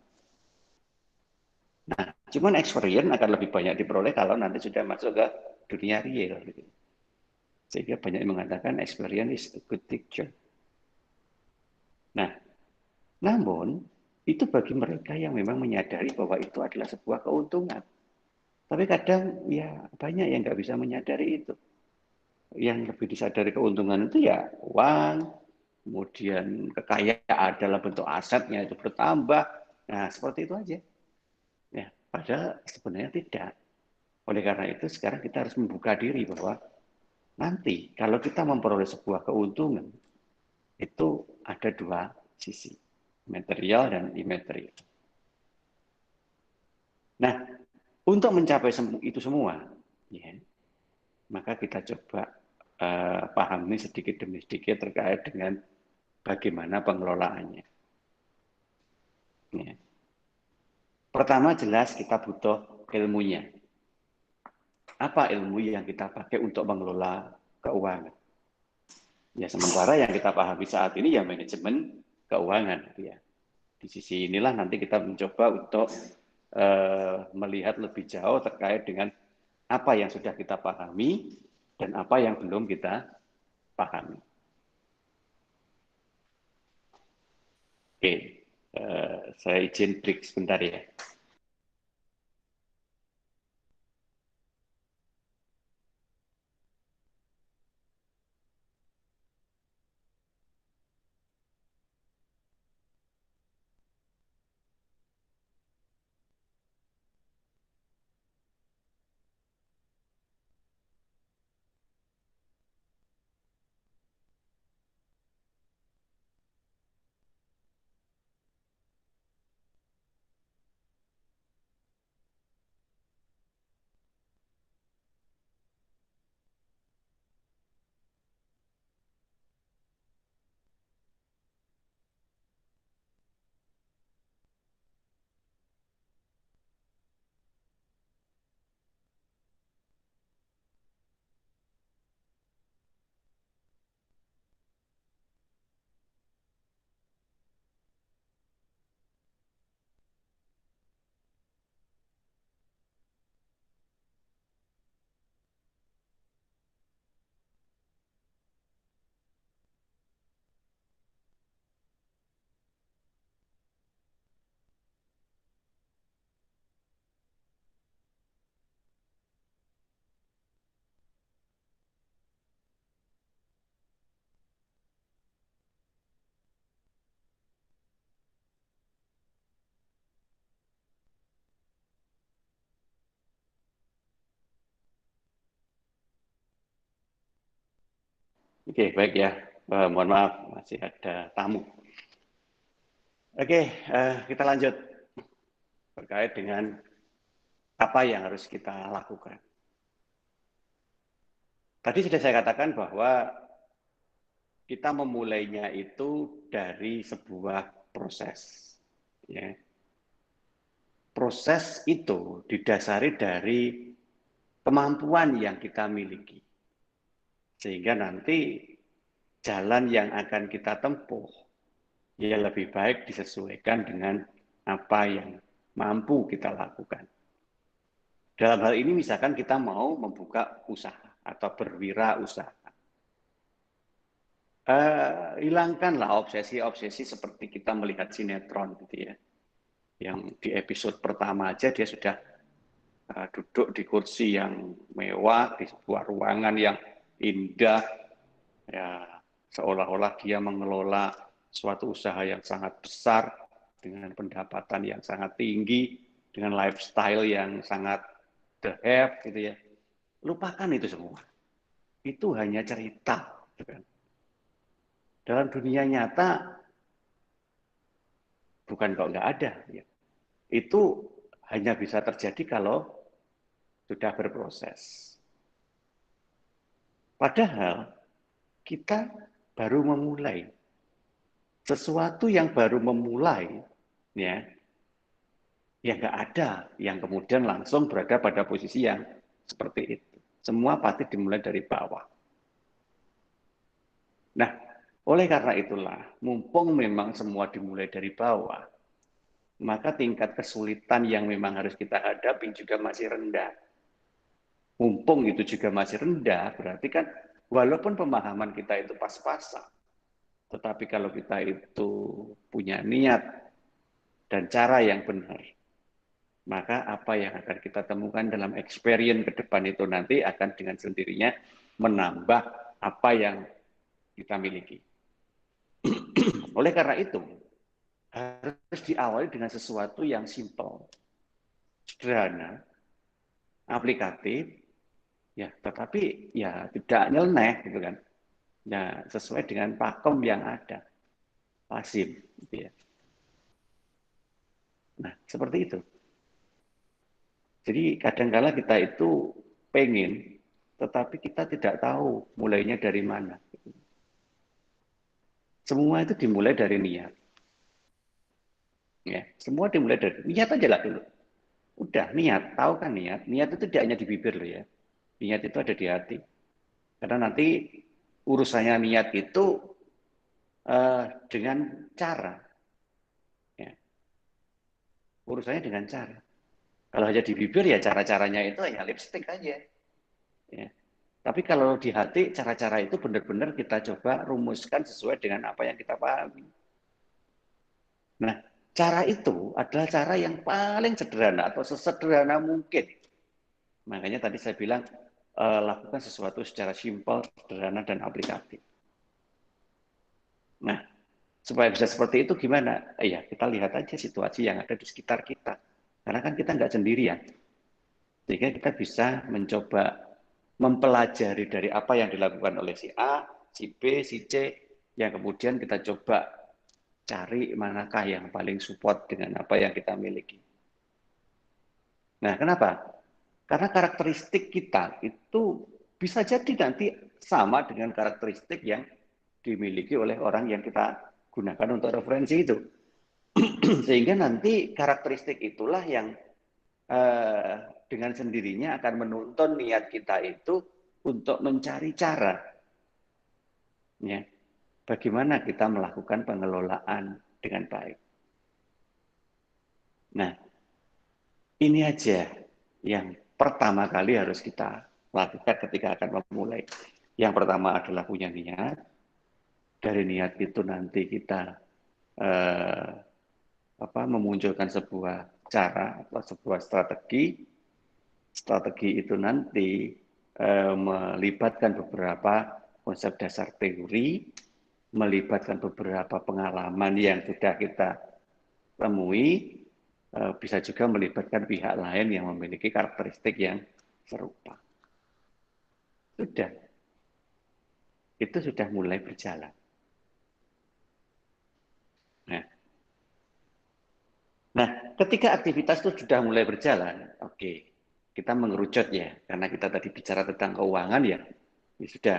[SPEAKER 1] Nah, cuman experience akan lebih banyak diperoleh kalau nanti sudah masuk ke dunia real. Gitu. Sehingga banyak yang mengatakan experience is a good teacher. Nah, namun itu bagi mereka yang memang menyadari bahwa itu adalah sebuah keuntungan. Tapi kadang ya banyak yang nggak bisa menyadari itu. Yang lebih disadari keuntungan itu ya uang, kemudian kekayaan dalam bentuk asetnya itu bertambah. Nah, seperti itu aja. Ya, padahal sebenarnya tidak. Oleh karena itu sekarang kita harus membuka diri bahwa nanti kalau kita memperoleh sebuah keuntungan itu ada dua sisi, material dan imaterial. Nah, untuk mencapai itu semua, ya, maka kita coba pahami sedikit demi sedikit terkait dengan bagaimana pengelolaannya. Ya. Pertama jelas kita butuh ilmunya. Apa ilmu yang kita pakai untuk mengelola keuangan? Ya sementara yang kita pahami saat ini ya manajemen keuangan. Ya. Di sisi inilah nanti kita mencoba untuk melihat lebih jauh terkait dengan apa yang sudah kita pahami dan apa yang belum kita pahami. Oke, saya izin break sebentar ya. Oke, baik ya. Mohon maaf, masih ada tamu. Oke, kita lanjut terkait dengan apa yang harus kita lakukan. Tadi sudah saya katakan bahwa kita memulainya itu dari sebuah proses. Ya. Proses itu didasari dari kemampuan yang kita miliki. Sehingga nanti jalan yang akan kita tempuh ya lebih baik disesuaikan dengan apa yang mampu kita lakukan. Dalam hal ini misalkan kita mau membuka usaha atau berwirausaha. Hilangkanlah obsesi-obsesi seperti kita melihat sinetron gitu ya. Yang di episode pertama aja dia sudah duduk di kursi yang mewah di sebuah ruangan yang indah, ya seolah-olah dia mengelola suatu usaha yang sangat besar dengan pendapatan yang sangat tinggi, dengan lifestyle yang sangat the have gitu ya. Lupakan itu semua. Itu hanya cerita. Gitu kan. Dalam dunia nyata bukan kok nggak ada. Ya. Itu hanya bisa terjadi kalau sudah berproses. Padahal kita baru memulai. Sesuatu yang baru memulai, ya nggak ada yang kemudian langsung berada pada posisi yang seperti itu. Semua pasti dimulai dari bawah. Nah, oleh karena itulah, mumpung memang semua dimulai dari bawah, maka tingkat kesulitan yang memang harus kita hadapi juga masih rendah. Mumpung itu juga masih rendah, berarti kan walaupun pemahaman kita itu pas-pasan, tetapi kalau kita itu punya niat dan cara yang benar, maka apa yang akan kita temukan dalam experience ke depan itu nanti akan dengan sendirinya menambah apa yang kita miliki. Oleh karena itu, harus diawali dengan sesuatu yang simple, sederhana, aplikatif, ya tetapi ya tidak nyeleneh gitu kan. Ya sesuai dengan pakem yang ada. Pasim gitu ya. Nah, seperti itu. Jadi kadang-kala kita itu pengen, tetapi kita tidak tahu mulainya dari mana. Semua itu dimulai dari niat. Ya, semua dimulai dari niat aja lah dulu. Udah niat, tahu kan niat? Niat itu tidak hanya di bibir loh ya. Niat itu ada di hati. Karena nanti urusannya niat itu dengan cara. Ya. Urusannya dengan cara. Kalau hanya di bibir ya cara-caranya itu hanya lipstick aja. Ya. Tapi kalau di hati cara-cara itu benar-benar kita coba rumuskan sesuai dengan apa yang kita pahami. Nah, cara itu adalah cara yang paling sederhana atau sesederhana mungkin. Makanya tadi saya bilang lakukan sesuatu secara simpel, sederhana dan aplikatif. Nah, supaya bisa seperti itu gimana? Ya, kita lihat aja situasi yang ada di sekitar kita. Karena kan kita nggak sendirian. Sehingga kita bisa mencoba mempelajari dari apa yang dilakukan oleh si A, si B, si C, yang kemudian kita coba cari manakah yang paling support dengan apa yang kita miliki. Nah, kenapa? Karena karakteristik kita itu bisa jadi nanti sama dengan karakteristik yang dimiliki oleh orang yang kita gunakan untuk referensi itu. Sehingga nanti karakteristik itulah yang dengan sendirinya akan menuntun niat kita itu untuk mencari cara. Ya, bagaimana kita melakukan pengelolaan dengan baik. Nah, ini aja yang pertama kali harus kita lakukan ketika akan memulai. Yang pertama adalah punya niat. Dari niat itu nanti kita memunculkan sebuah cara atau sebuah strategi. Strategi itu nanti melibatkan beberapa konsep dasar teori, melibatkan beberapa pengalaman yang sudah kita temui, bisa juga melibatkan pihak lain yang memiliki karakteristik yang serupa. Sudah. itu sudah mulai berjalan. Nah, ketika aktivitas itu sudah mulai berjalan, oke, kita mengerucut ya, karena kita tadi bicara tentang keuangan ya, ya sudah,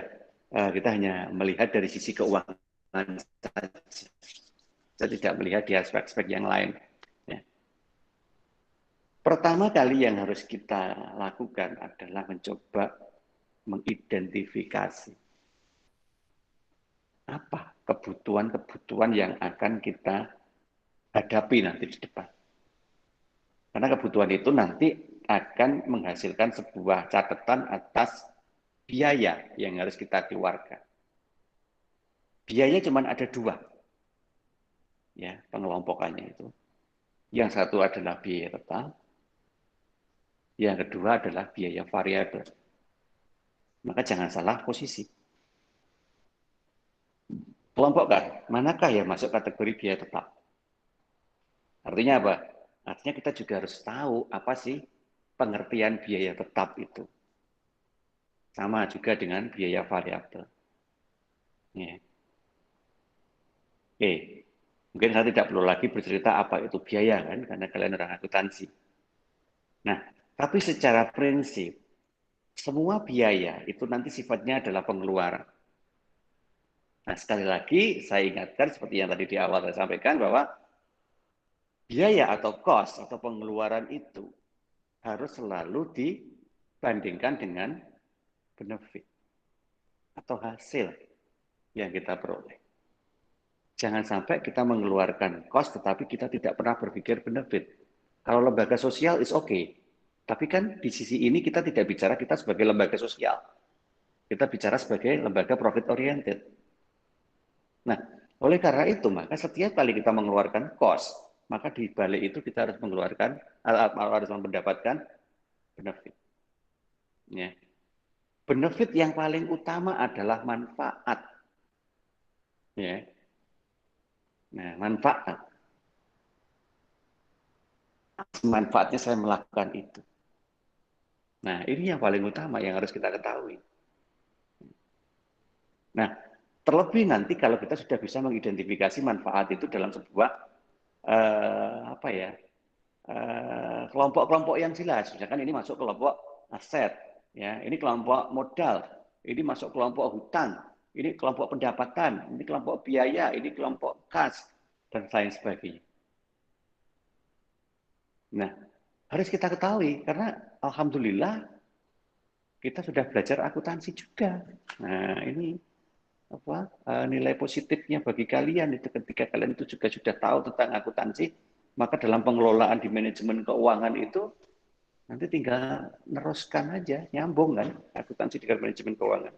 [SPEAKER 1] kita hanya melihat dari sisi keuangan saja. Kita tidak melihat di aspek-aspek yang lain. Ya. Pertama kali yang harus kita lakukan adalah mencoba mengidentifikasi apa kebutuhan-kebutuhan yang akan kita hadapi nanti di depan. Karena kebutuhan itu nanti akan menghasilkan sebuah catatan atas biaya yang harus kita keluarkan. Biaya cuma ada dua, ya pengelompokannya itu. Yang satu adalah biaya tetap, yang kedua adalah biaya variabel. Maka jangan salah posisi. Kelompokkan, manakah yang masuk kategori biaya tetap? Artinya apa? Artinya kita juga harus tahu apa sih pengertian biaya tetap itu. Sama juga dengan biaya variabel. Ya. Oke, mungkin saya tidak perlu lagi bercerita apa itu biaya kan, karena kalian orang akuntansi. Nah, tapi secara prinsip, semua biaya itu nanti sifatnya adalah pengeluaran. Nah, sekali lagi saya ingatkan seperti yang tadi di awal saya sampaikan bahwa biaya atau cost atau pengeluaran itu harus selalu dibandingkan dengan benefit atau hasil yang kita peroleh. Jangan sampai kita mengeluarkan cost tetapi kita tidak pernah berpikir benefit. Kalau lembaga sosial is okay. Tapi kan di sisi ini kita tidak bicara kita sebagai lembaga sosial. Kita bicara sebagai lembaga profit oriented. Nah, oleh karena itu maka setiap kali kita mengeluarkan cost, maka di balik itu kita harus mengeluarkan harus mendapatkan benefit. Ya. Benefit yang paling utama adalah manfaat. Ya. Nah, manfaat. Manfaatnya saya melakukan itu. Nah, ini yang paling utama yang harus kita ketahui. Nah, terlebih nanti kalau kita sudah bisa mengidentifikasi manfaat itu dalam sebuah kelompok-kelompok yang jelas. Misalkan ini masuk kelompok aset, ya, ini kelompok modal, ini masuk kelompok hutang, ini kelompok pendapatan, ini kelompok biaya, ini kelompok kas, dan lain sebagainya. Nah, harus kita ketahui karena alhamdulillah kita sudah belajar akuntansi juga. Nah, ini nilai positifnya bagi kalian itu ketika kalian itu juga sudah tahu tentang akuntansi, maka dalam pengelolaan di manajemen keuangan itu nanti tinggal neruskan aja, nyambung kan akuntansi dengan manajemen keuangan.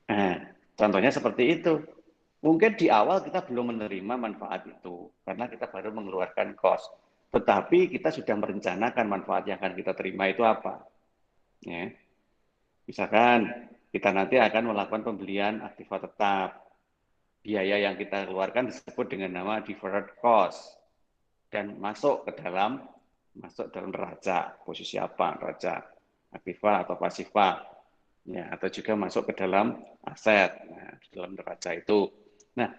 [SPEAKER 1] Nah, contohnya seperti itu. Mungkin di awal kita belum menerima manfaat itu karena kita baru mengeluarkan cost. Tetapi kita sudah merencanakan manfaat yang akan kita terima itu apa. Ya. Misalkan kita nanti akan melakukan pembelian aktiva tetap. Biaya yang kita keluarkan disebut dengan nama deferred cost dan masuk dalam neraca. Posisi apa? Neraca aktiva atau pasifa. Ya, atau juga masuk ke dalam aset. Nah, di dalam neraca itu. Nah,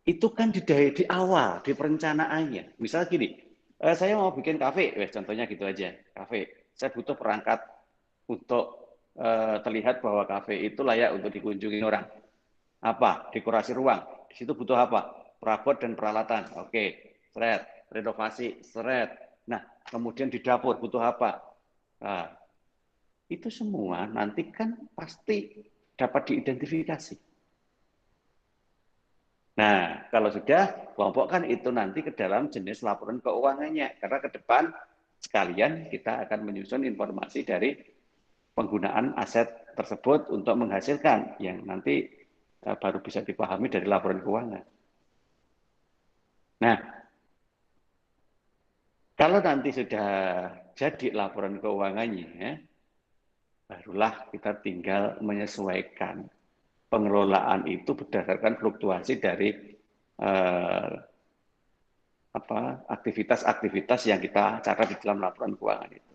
[SPEAKER 1] itu kan di awal, di perencanaannya. Misalnya gini, saya mau bikin kafe, contohnya gitu aja, kafe. Saya butuh perangkat untuk terlihat bahwa kafe itu layak untuk dikunjungi orang. Apa? Dekorasi ruang. Di situ butuh apa? Perabot dan peralatan. Oke, seret. Renovasi, seret. Nah, kemudian di dapur butuh apa? Nah, itu semua nanti kan pasti dapat diidentifikasi. Nah, kalau sudah kelompokkan itu nanti ke dalam jenis laporan keuangannya. Karena ke depan sekalian kita akan menyusun informasi dari penggunaan aset tersebut untuk menghasilkan yang nanti baru bisa dipahami dari laporan keuangan. Nah, kalau nanti sudah jadi laporan keuangannya, barulah kita tinggal menyesuaikan pengelolaan itu berdasarkan fluktuasi dari aktivitas-aktivitas yang kita catat di dalam laporan keuangan itu.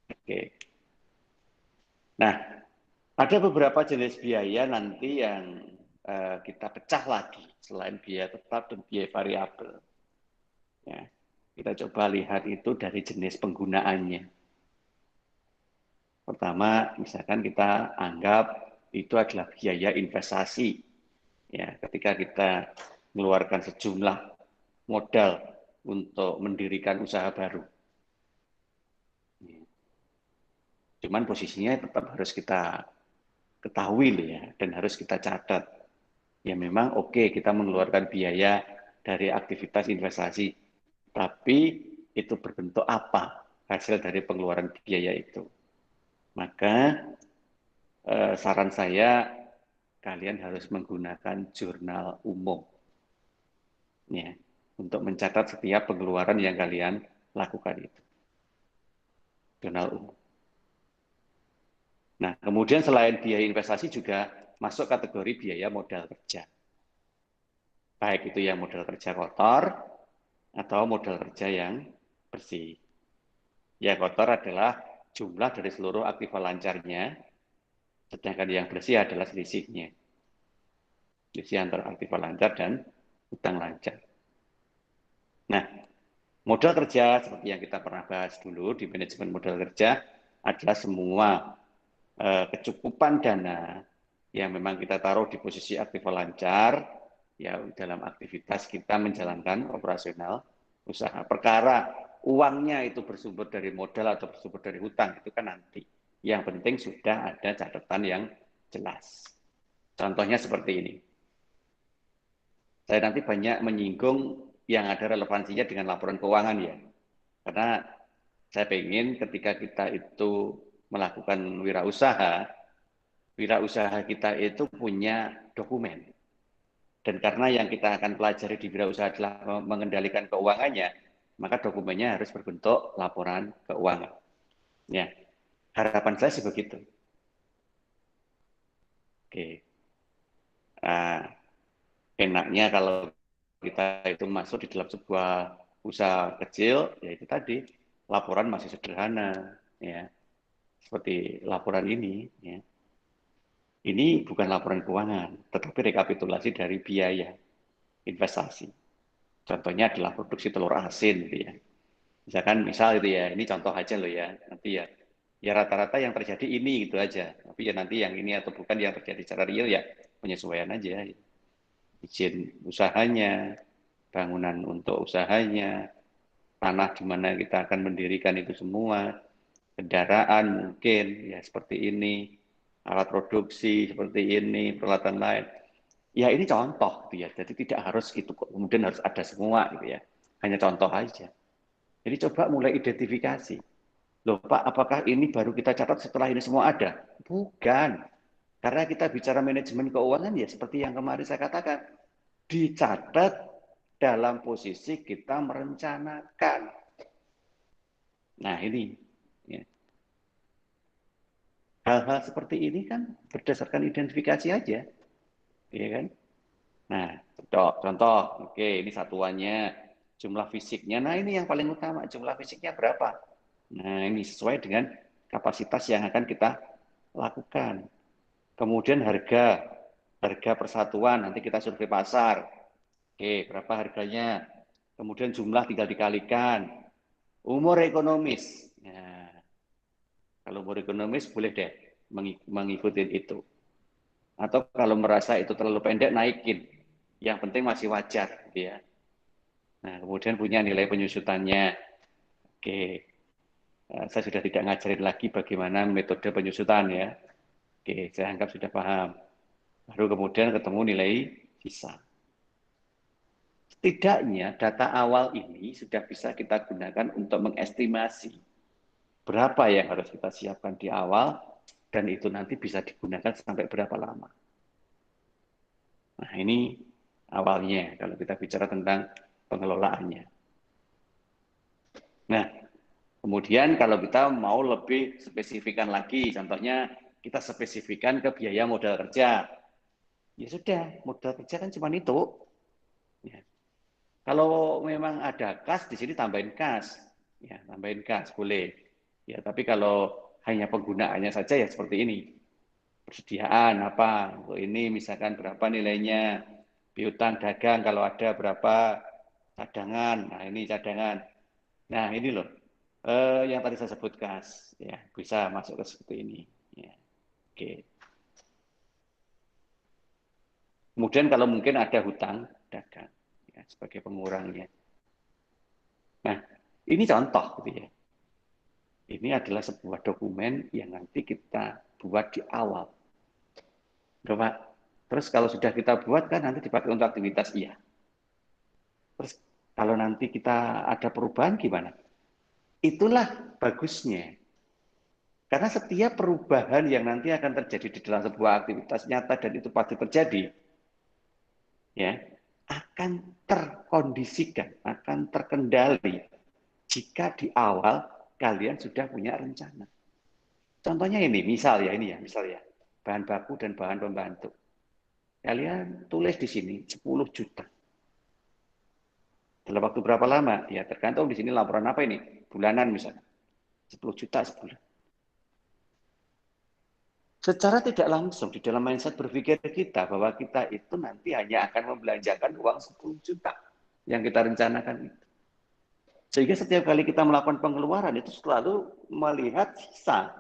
[SPEAKER 1] Oke. Nah, ada beberapa jenis biaya nanti yang kita pecah lagi selain biaya tetap dan biaya variabel. Ya, kita coba lihat itu dari jenis penggunaannya. Pertama, misalkan kita anggap itu adalah biaya investasi. Ya, ketika kita mengeluarkan sejumlah modal untuk mendirikan usaha baru. Cuman posisinya tetap harus kita ketahui loh ya, dan harus kita catat. Ya memang oke, kita mengeluarkan biaya dari aktivitas investasi, tapi itu berbentuk apa hasil dari pengeluaran biaya itu. Maka saran saya kalian harus menggunakan jurnal umum ya untuk mencatat setiap pengeluaran yang kalian lakukan itu. Jurnal umum. Nah, kemudian selain biaya investasi juga masuk kategori biaya modal kerja. Baik itu yang modal kerja kotor atau modal kerja yang bersih. Ya, kotor adalah jumlah dari seluruh aktiva lancarnya, sedangkan yang bersih adalah selisihnya. Selisih antara aktiva lancar dan utang lancar. Nah, modal kerja seperti yang kita pernah bahas dulu di manajemen modal kerja adalah semua kecukupan dana yang memang kita taruh di posisi aktiva lancar ya dalam aktivitas kita menjalankan operasional usaha. Perkara uangnya itu bersumber dari modal atau bersumber dari hutang itu kan nanti. Yang penting sudah ada catatan yang jelas. Contohnya seperti ini. Saya nanti banyak menyinggung yang ada relevansinya dengan laporan keuangan ya. Karena saya ingin ketika kita itu melakukan wirausaha kita itu punya dokumen. Dan karena yang kita akan pelajari di wirausaha adalah mengendalikan keuangannya, maka dokumennya harus berbentuk laporan keuangan. Ya, harapan saya sih begitu. Oke. Nah, enaknya kalau kita itu masuk di dalam sebuah usaha kecil, ya itu tadi laporan masih sederhana, ya seperti laporan ini. Ya. Ini bukan laporan keuangan, tetapi rekapitulasi dari biaya investasi. Contohnya adalah produksi telur asin, gitu ya. Misal itu ya, ini contoh aja loh ya, nanti ya, ya rata-rata yang terjadi ini gitu aja. Tapi ya nanti yang ini atau bukan yang terjadi secara real ya penyesuaian aja. Izin usahanya, bangunan untuk usahanya, tanah di mana kita akan mendirikan itu semua, kendaraan mungkin ya seperti ini, alat produksi seperti ini, peralatan lain. Ya ini contoh gitu ya. Jadi tidak harus gitu kemudian harus ada semua gitu ya. Hanya contoh aja. Jadi coba mulai identifikasi. Loh Pak, apakah ini baru kita catat setelah ini semua ada? Bukan. Karena kita bicara manajemen keuangan ya seperti yang kemarin saya katakan. Dicatat dalam posisi kita merencanakan. Nah ini. Ya. Hal-hal seperti ini kan berdasarkan identifikasi aja. Ya kan? Nah, contoh, oke, ini satuannya, jumlah fisiknya. Nah, ini yang paling utama, jumlah fisiknya berapa? Nah, ini sesuai dengan kapasitas yang akan kita lakukan. Kemudian harga persatuan, nanti kita survei pasar. Oke, berapa harganya? Kemudian jumlah tinggal dikalikan. Umur ekonomis. Nah, kalau umur ekonomis boleh deh mengikuti itu. Atau kalau merasa itu terlalu pendek, naikin. Yang penting masih wajar, gitu ya. Nah, kemudian punya nilai penyusutannya. Oke, saya sudah tidak ngajarin lagi bagaimana metode penyusutan ya. Oke, saya anggap sudah paham. Baru kemudian ketemu nilai sisa. Setidaknya data awal ini sudah bisa kita gunakan untuk mengestimasi berapa yang harus kita siapkan di awal dan itu nanti bisa digunakan sampai berapa lama. Nah, ini awalnya kalau kita bicara tentang pengelolaannya. Nah, kemudian kalau kita mau lebih spesifikan lagi, contohnya kita spesifikan ke biaya modal kerja. Ya sudah, modal kerja kan cuma itu. Ya. Kalau memang ada kas, di sini tambahin kas. Ya, tambahin kas, boleh. Ya, tapi kalau hanya penggunaannya saja ya seperti ini. Persediaan apa, untuk ini misalkan berapa nilainya, piutang dagang kalau ada berapa, cadangan, nah ini cadangan. Nah ini loh, yang tadi saya sebutkan, ya bisa masuk ke seperti ini. Ya. Oke. Kemudian kalau mungkin ada hutang dagang ya, sebagai pengurangnya. Nah, ini contoh gitu ya. Ini adalah sebuah dokumen yang nanti kita buat di awal. Pak. Terus kalau sudah kita buat kan nanti dipakai untuk aktivitas iya. Terus kalau nanti kita ada perubahan gimana? Itulah bagusnya. Karena setiap perubahan yang nanti akan terjadi di dalam sebuah aktivitas nyata dan itu pasti terjadi, ya, akan terkondisikan, akan terkendali jika di awal kalian sudah punya rencana. Contohnya ini, misal ya, bahan baku dan bahan pembantu. Kalian tulis di sini 10 juta. Dalam waktu berapa lama? Ya tergantung di sini laporan apa ini, bulanan misalnya. 10 juta sebulan. Secara tidak langsung di dalam mindset berpikir kita bahwa kita itu nanti hanya akan membelanjakan uang 10 juta yang kita rencanakan itu. Sehingga setiap kali kita melakukan pengeluaran itu selalu melihat sisa.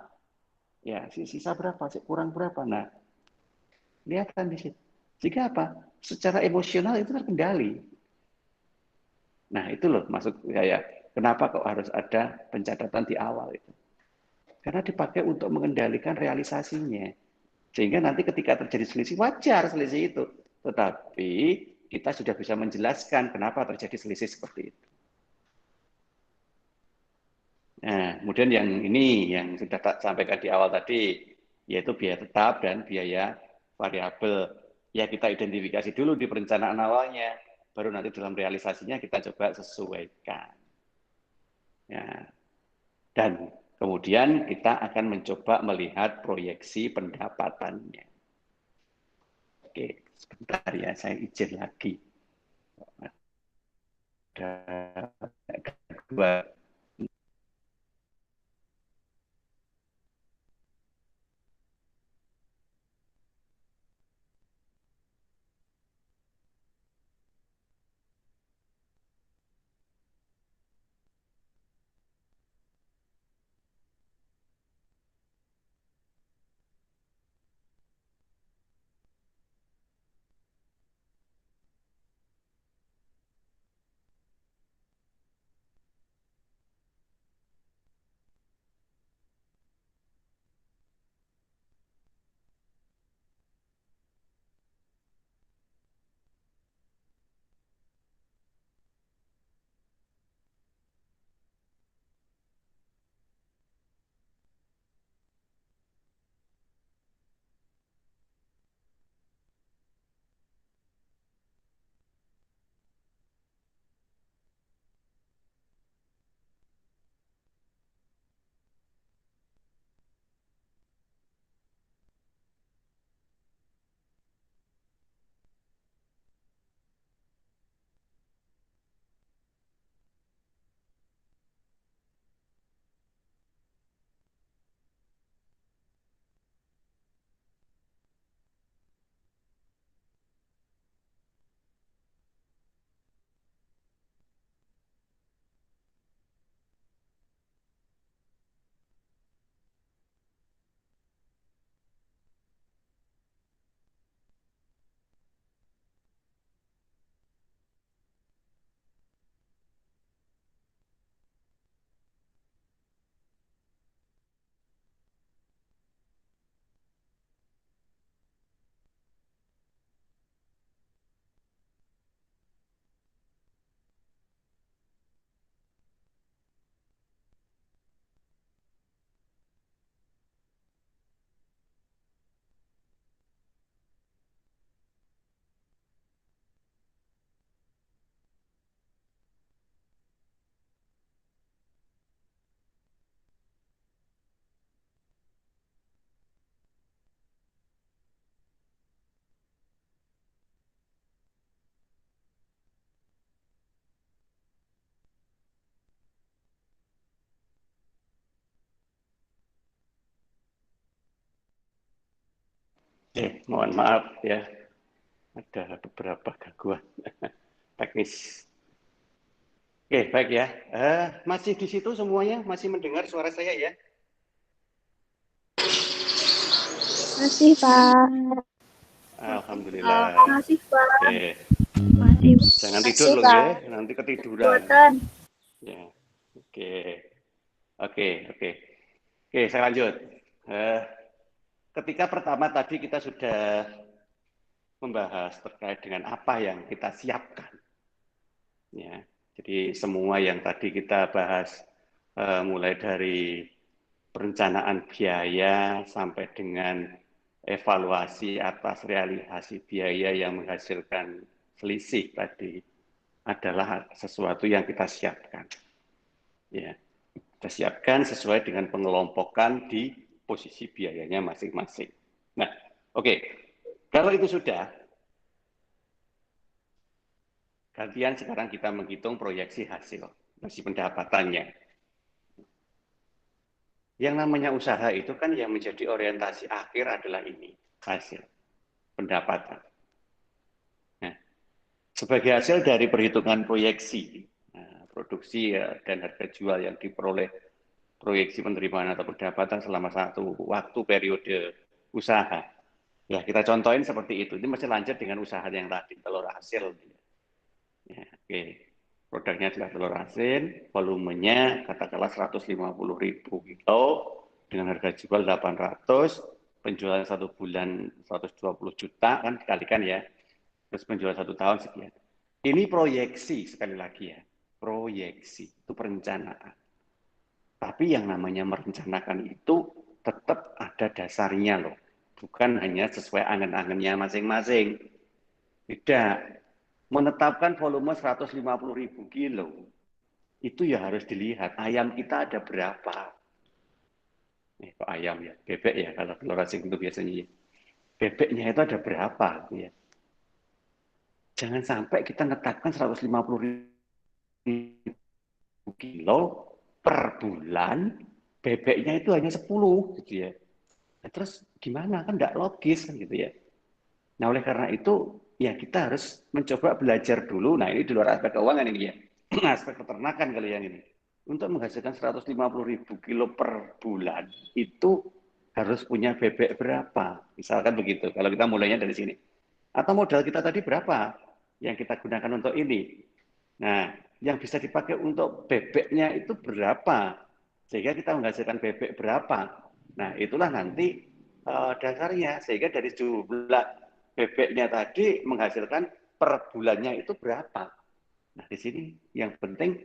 [SPEAKER 1] Ya, sisa berapa, kurang berapa. Nah, lihatkan di situ. Jika apa? Secara emosional itu terkendali. Nah, itu loh maksud saya. Kenapa kok harus ada pencatatan di awal itu? Karena dipakai untuk mengendalikan realisasinya. Sehingga nanti ketika terjadi selisih, wajar selisih itu. Tetapi kita sudah bisa menjelaskan kenapa terjadi selisih seperti itu. Nah, kemudian yang ini yang sudah tak sampaikan di awal tadi, yaitu biaya tetap dan biaya variabel. Ya kita identifikasi dulu di perencanaan awalnya, baru nanti dalam realisasinya kita coba sesuaikan. Ya. Dan kemudian kita akan mencoba melihat proyeksi pendapatannya. Oke, sebentar ya, saya izin lagi. Ada kedua. Mohon maaf ya, ada beberapa gangguan teknis. Baik ya. Masih di situ semuanya? Masih mendengar suara saya ya?
[SPEAKER 2] Masih, Pak.
[SPEAKER 1] Alhamdulillah.
[SPEAKER 2] Masih, Pak.
[SPEAKER 1] Masih. Jangan tidur
[SPEAKER 2] Masih,
[SPEAKER 1] loh
[SPEAKER 2] Pak.
[SPEAKER 1] ya, nanti ketiduran. Ya. Oke. Oke, saya lanjut. Ketika pertama tadi kita sudah membahas terkait dengan apa yang kita siapkan. Ya, jadi semua yang tadi kita bahas mulai dari perencanaan biaya sampai dengan evaluasi atas realisasi biaya yang menghasilkan selisih tadi adalah sesuatu yang kita siapkan. Ya, kita siapkan sesuai dengan pengelompokan di posisi biayanya masing-masing. Nah, oke. Kalau itu sudah, gantian sekarang kita menghitung proyeksi hasil, hasil pendapatannya. Yang namanya usaha itu kan yang menjadi orientasi akhir adalah ini, hasil pendapatan. Nah, sebagai hasil dari perhitungan proyeksi, produksi dan harga jual yang diperoleh proyeksi penerimaan atau pendapatan selama satu waktu periode usaha. Ya, kita contohin seperti itu. Ini masih lanjut dengan usaha yang tadi, telur asin. Ya, oke. Produknya adalah telur asin, volumenya katakanlah 150.000 kilo, dengan harga jual 800, penjualan satu bulan 120 juta, kan dikalikan ya, terus penjualan satu tahun sekian. Ini proyeksi, sekali lagi ya, proyeksi, itu perencanaan. Tapi yang namanya merencanakan itu tetap ada dasarnya loh. Bukan hanya sesuai angan-angannya masing-masing. Tidak. Menetapkan volume 150.000 kilo, itu ya harus dilihat ayam kita ada berapa. Kok ayam ya? Bebek ya, kalau telur asin itu biasanya. Bebeknya itu ada berapa. Ya. Jangan sampai kita menetapkan 150.000 kilo per bulan, bebeknya itu hanya 10 gitu ya. Nah, terus gimana? Kan tidak logis kan gitu ya. Nah, oleh karena itu ya kita harus mencoba belajar dulu. Nah, ini di luar aspek keuangan ini ya. Aspek peternakan kali yang ini. Untuk menghasilkan 150.000 kilo per bulan itu harus punya bebek berapa? Misalkan begitu. Kalau kita mulainya dari sini. Atau modal kita tadi berapa yang kita gunakan untuk ini? Nah, yang bisa dipakai untuk bebeknya itu berapa? Sehingga kita menghasilkan bebek berapa? Nah, itulah nanti dasarnya. Sehingga dari jumlah bebeknya tadi menghasilkan per bulannya itu berapa? Nah, di sini yang penting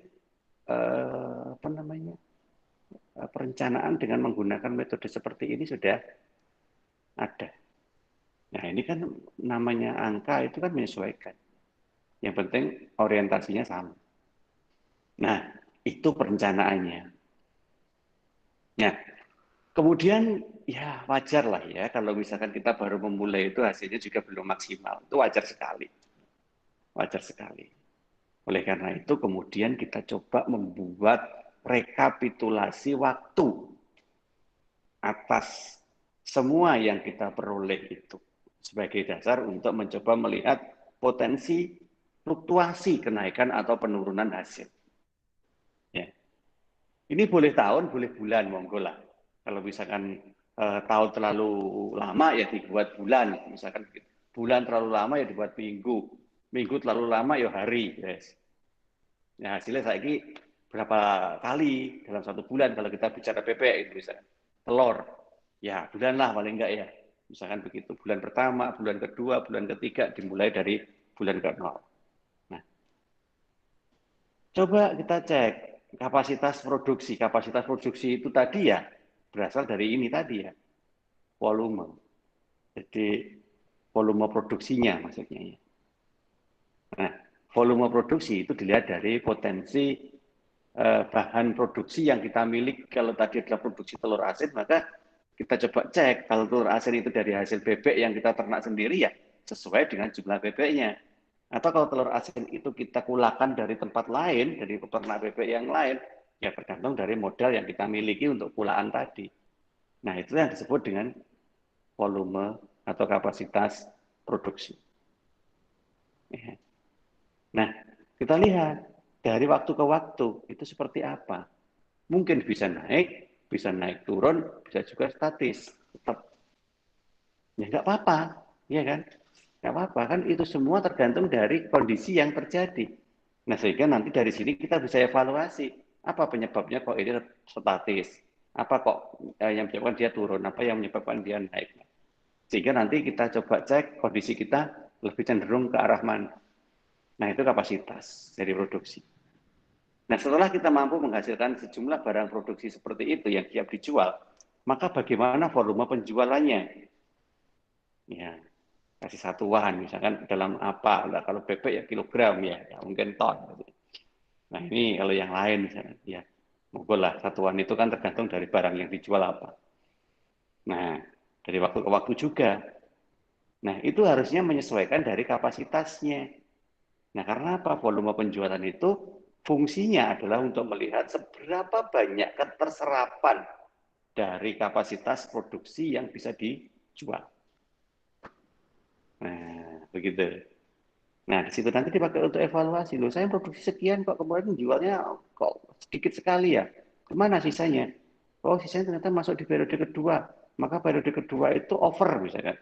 [SPEAKER 1] perencanaan dengan menggunakan metode seperti ini sudah ada. Nah, ini kan namanya angka itu kan menyesuaikan. Yang penting orientasinya sama. Nah, itu perencanaannya. Nah, kemudian ya wajar lah ya kalau misalkan kita baru memulai itu hasilnya juga belum maksimal. Itu wajar sekali. Wajar sekali. Oleh karena itu kemudian kita coba membuat rekapitulasi waktu atas semua yang kita peroleh itu sebagai dasar untuk mencoba melihat potensi fluktuasi kenaikan atau penurunan hasil. Ya. Ini boleh tahun, boleh bulan, monggo lah. Kalau misalkan tahun terlalu lama ya dibuat bulan, misalkan bulan terlalu lama ya dibuat minggu, minggu terlalu lama ya hari, yes. Nah, hasilnya saya ini berapa kali dalam satu bulan kalau kita bicara bebek itu bisa telur, ya bulan lah paling enggak ya, misalkan begitu. Bulan pertama, bulan kedua, bulan ketiga dimulai dari bulan ke-0. Nah, coba kita cek kapasitas produksi. Kapasitas produksi itu tadi ya berasal dari ini tadi ya, volume. Jadi volume produksinya maksudnya ya. Nah, volume produksi itu dilihat dari potensi bahan produksi yang kita miliki. Kalau tadi adalah produksi telur asin, maka kita coba cek kalau telur asin itu dari hasil bebek yang kita ternak sendiri ya sesuai dengan jumlah bebeknya. Atau kalau telur asin itu kita kulakan dari tempat lain, dari peternak bebek yang lain, ya tergantung dari modal yang kita miliki untuk kulaan tadi. Nah, itu yang disebut dengan volume atau kapasitas produksi. Ya. Nah, kita lihat dari waktu ke waktu itu seperti apa. Mungkin bisa naik turun, bisa juga statis. Tetap. Ya nggak apa-apa, ya kan? Nggak apa-apa, kan itu semua tergantung dari kondisi yang terjadi. Nah, sehingga nanti dari sini kita bisa evaluasi. Apa penyebabnya kok ini statis? Apa kok yang menyebabkan dia turun? Apa yang menyebabkan dia naik? Sehingga nanti kita coba cek kondisi kita lebih cenderung ke arah mana. Nah, itu kapasitas dari produksi. Nah, setelah kita mampu menghasilkan sejumlah barang produksi seperti itu yang siap dijual, maka bagaimana volume penjualannya? Ya, kasih satuan, misalkan dalam apa? Nah, kalau bebek ya kilogram ya mungkin ton. Nah, ini kalau yang lain misalnya, ya monggo lah satuan itu kan tergantung dari barang yang dijual apa. Nah, dari waktu ke waktu juga. Nah, itu harusnya menyesuaikan dari kapasitasnya. Nah, karena apa? Volume penjualan itu fungsinya adalah untuk melihat seberapa banyak keterserapan dari kapasitas produksi yang bisa dijual. Nah, begitu. Nah, di situ nanti dipakai untuk evaluasi. Loh, saya produksi sekian kok kemarin jualnya kok sedikit sekali ya. Kemana sisanya? Oh, sisanya ternyata masuk di periode kedua. Maka periode kedua itu over misalkan.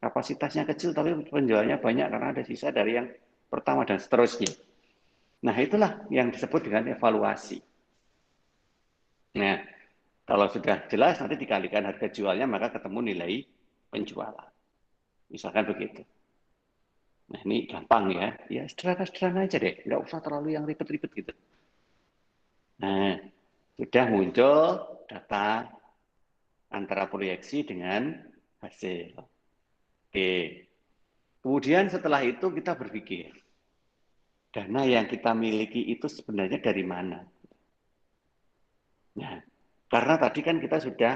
[SPEAKER 1] Kapasitasnya kecil tapi penjualnya banyak karena ada sisa dari yang pertama dan seterusnya. Nah, itulah yang disebut dengan evaluasi. Nah, kalau sudah jelas nanti dikalikan harga jualnya maka ketemu nilai penjualan. Misalkan begitu. Nah, ini gampang ya. Ya, sederhana-sederhana aja deh. Nggak usah terlalu yang ribet-ribet gitu. Nah, sudah muncul data antara proyeksi dengan hasil. Oke. Kemudian setelah itu kita berpikir, dana yang kita miliki itu sebenarnya dari mana? Nah, karena tadi kan kita sudah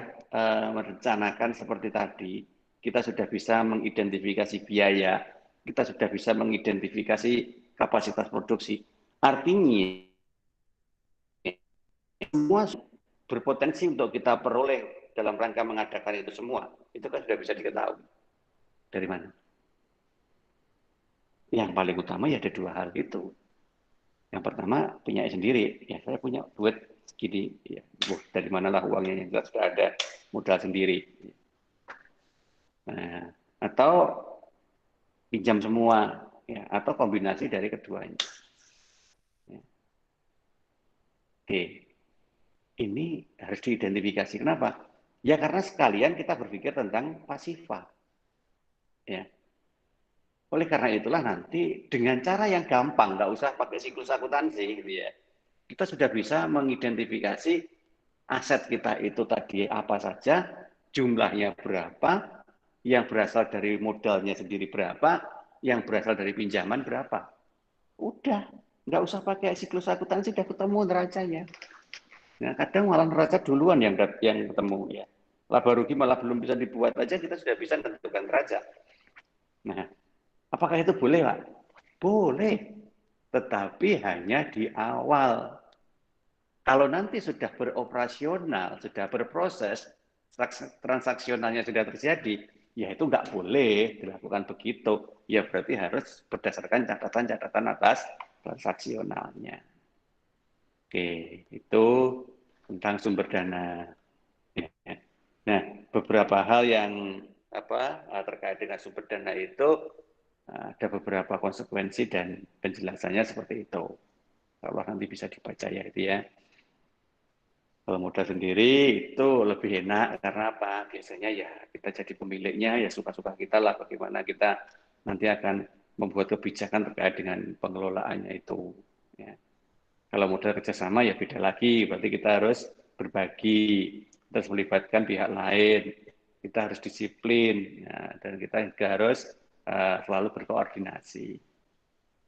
[SPEAKER 1] merencanakan seperti tadi, kita sudah bisa mengidentifikasi biaya, kita sudah bisa mengidentifikasi kapasitas produksi. Artinya, semua berpotensi untuk kita peroleh dalam rangka mengadakan itu semua. Itu kan sudah bisa diketahui. Dari mana? Yang paling utama ya ada dua hal itu. Yang pertama, punya sendiri. Ya, saya punya duit segini. Ya, dari manalah uangnya yang sudah ada modal sendiri. Nah, atau pinjam semua. Ya, atau kombinasi dari keduanya. Ya. Oke. Ini harus diidentifikasi. Kenapa? Ya karena sekalian kita berpikir tentang pasifa. Ya. Oleh karena itulah nanti dengan cara yang gampang, nggak usah pakai siklus akuntansi, gitu ya. Kita sudah bisa mengidentifikasi aset kita itu tadi apa saja, jumlahnya berapa, yang berasal dari modalnya sendiri berapa, yang berasal dari pinjaman berapa. Udah, nggak usah pakai siklus akuntansi, udah ketemu neracanya. Nah, kadang malah neraca duluan yang ketemu ya. Laba rugi malah belum bisa dibuat aja kita sudah bisa menentukan neraca. Nah, apakah itu boleh, Pak? Boleh, tetapi hanya di awal. Kalau nanti sudah beroperasional, sudah berproses, transaksionalnya sudah terjadi, ya itu nggak boleh dilakukan begitu. Ya berarti harus berdasarkan catatan-catatan atas transaksionalnya. Oke, itu tentang sumber dana. Nah, beberapa hal yang terkait dengan sumber dana itu ada beberapa konsekuensi dan penjelasannya seperti itu. Kalau nanti bisa dibaca ya itu ya. Kalau modal sendiri itu lebih enak karena apa? Biasanya ya kita jadi pemiliknya ya suka-suka kita lah bagaimana kita nanti akan membuat kebijakan terkait dengan pengelolaannya itu. Ya. Kalau modal kerjasama ya beda lagi, berarti kita harus berbagi, terus melibatkan pihak lain, kita harus disiplin, ya, dan kita juga harus selalu berkoordinasi.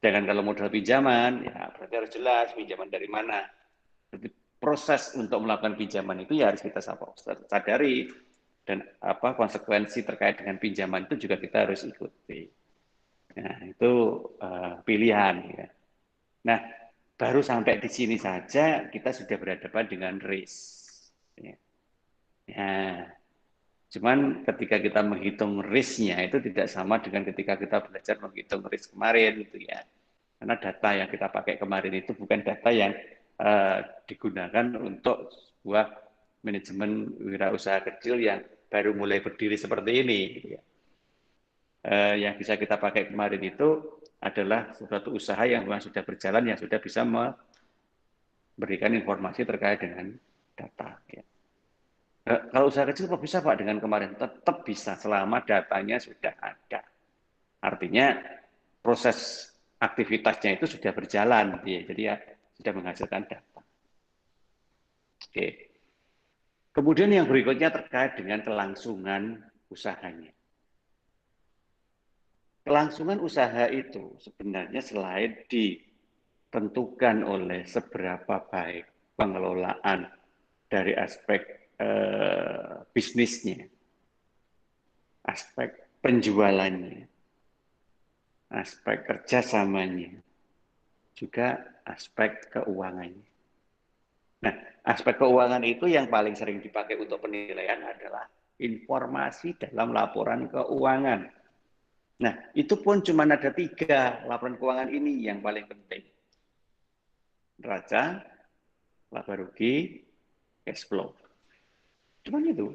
[SPEAKER 1] Jangan kalau modal pinjaman, ya berarti harus jelas pinjaman dari mana. Jadi, proses untuk melakukan pinjaman itu ya harus kita sadari dan konsekuensi terkait dengan pinjaman itu juga kita harus ikuti. Nah, itu pilihan. Ya. Nah, baru sampai di sini saja kita sudah berhadapan dengan risk. Ya. Cuman ketika kita menghitung risk-nya itu tidak sama dengan ketika kita belajar menghitung risk kemarin gitu ya. Karena data yang kita pakai kemarin itu bukan data yang digunakan untuk sebuah manajemen wirausaha kecil yang baru mulai berdiri seperti ini. Gitu ya. Yang bisa kita pakai kemarin itu adalah suatu usaha yang memang sudah berjalan, yang sudah bisa memberikan informasi terkait dengan data. Ya. Kalau usaha kecil kok bisa Pak dengan kemarin? Tetap bisa selama datanya sudah ada. Artinya proses aktivitasnya itu sudah berjalan, ya. Jadi ya sudah menghasilkan data. Oke. Kemudian yang berikutnya terkait dengan kelangsungan usahanya. Kelangsungan usaha itu sebenarnya selain ditentukan oleh seberapa baik pengelolaan dari aspek bisnisnya, aspek penjualannya, aspek kerjasamanya, juga aspek keuangannya. Nah, aspek keuangan itu yang paling sering dipakai untuk penilaian adalah informasi dalam laporan keuangan. Nah, itu pun cuma ada 3 laporan keuangan ini yang paling penting. Neraca, laba rugi, cash flow. Cuman itu.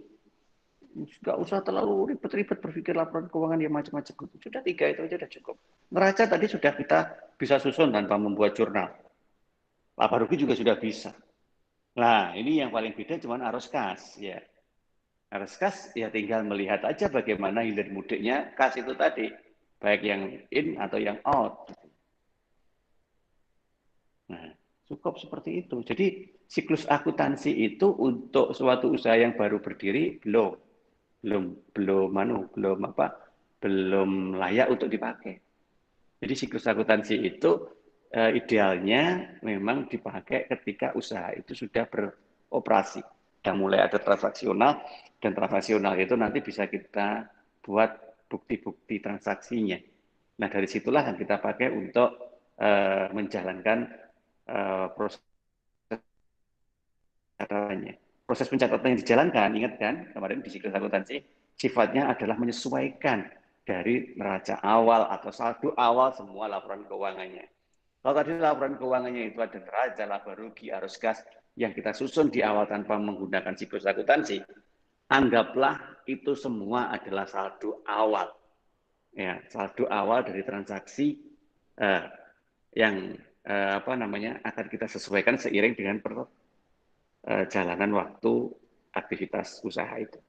[SPEAKER 1] Nggak usah terlalu ribet-ribet berpikir laporan keuangan yang macam-macam. Sudah 3 itu aja sudah cukup. Neraca tadi sudah kita bisa susun tanpa membuat jurnal. Laba rugi juga sudah bisa. Nah, ini yang paling beda cuma arus kas. Ya. Arus kas ya tinggal melihat aja bagaimana hilir mudiknya kas itu tadi. Baik yang in atau yang out. Nah, cukup seperti itu. Jadi siklus akuntansi itu untuk suatu usaha yang baru berdiri belum layak untuk dipakai. Jadi siklus akuntansi itu idealnya memang dipakai ketika usaha itu sudah beroperasi, dan mulai ada transaksional, dan transaksional itu nanti bisa kita buat bukti-bukti transaksinya. Nah dari situlah yang kita pakai untuk menjalankan proses pencatatannya. Proses pencatatan yang dijalankan, ingat kan kemarin di siklus akuntansi, sifatnya adalah menyesuaikan dari neraca awal atau saldo awal semua laporan keuangannya. Kalau tadi laporan keuangannya itu ada neraca, laba rugi, arus kas yang kita susun di awal tanpa menggunakan siklus akuntansi, anggaplah itu semua adalah saldo awal. Ya, saldo awal dari transaksi yang akan kita sesuaikan seiring dengan jalanan waktu aktivitas usaha itu.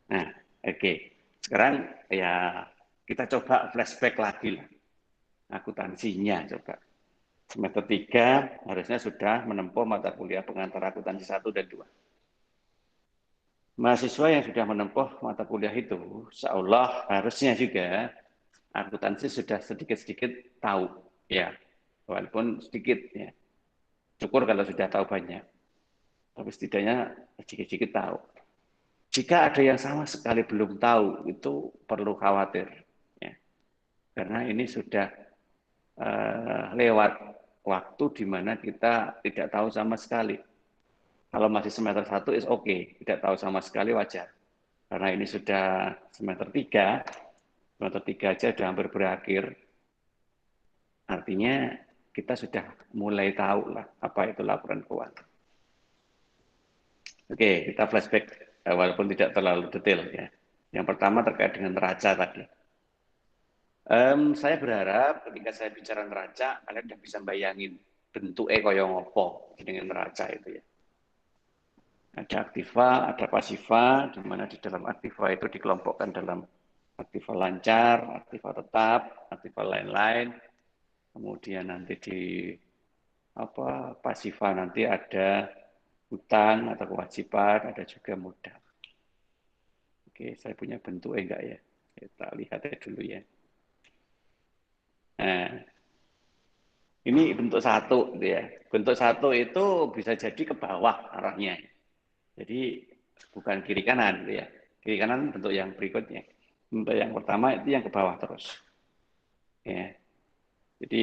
[SPEAKER 1] Nah, oke. Sekarang ya kita coba flashback lagi lah. Akuntansinya coba. Semester 3 harusnya sudah menempuh mata kuliah pengantar akuntansi 1 dan 2. Mahasiswa yang sudah menempuh mata kuliah itu, seolah harusnya juga akuntansi sudah sedikit-sedikit tahu. Ya, walaupun sedikit ya. Syukur kalau sudah tahu banyak. Tapi setidaknya sedikit-sedikit tahu. Jika ada yang sama sekali belum tahu, itu perlu khawatir. Ya. Karena ini sudah lewat waktu di mana kita tidak tahu sama sekali. Kalau masih semester 1 is okay, tidak tahu sama sekali wajar. Karena ini sudah semester 3 aja sudah hampir berakhir. Artinya kita sudah mulai tahu lah apa itu laporan keuangan. Oke, kita flashback walaupun tidak terlalu detail ya. Yang pertama terkait dengan neraca tadi. Saya berharap ketika saya bicara neraca, kalian sudah bisa bayangin bentuknya kaya ngopo dengan neraca itu ya. Ada aktiva, ada pasiva, di mana di dalam aktiva itu dikelompokkan dalam aktiva lancar, aktiva tetap, aktiva lain-lain. Kemudian nanti di pasiva nanti ada hutang atau kewajiban, ada juga modal. Oke, saya punya bentuknya enggak ya? Kita lihat dulu ya. Nah, ini bentuk 1 ya. Bentuk 1 itu bisa jadi ke bawah arahnya. Jadi bukan kiri kanan ya. Kiri kanan bentuk yang berikutnya. Bentuk yang pertama itu yang ke bawah terus. Ya. Jadi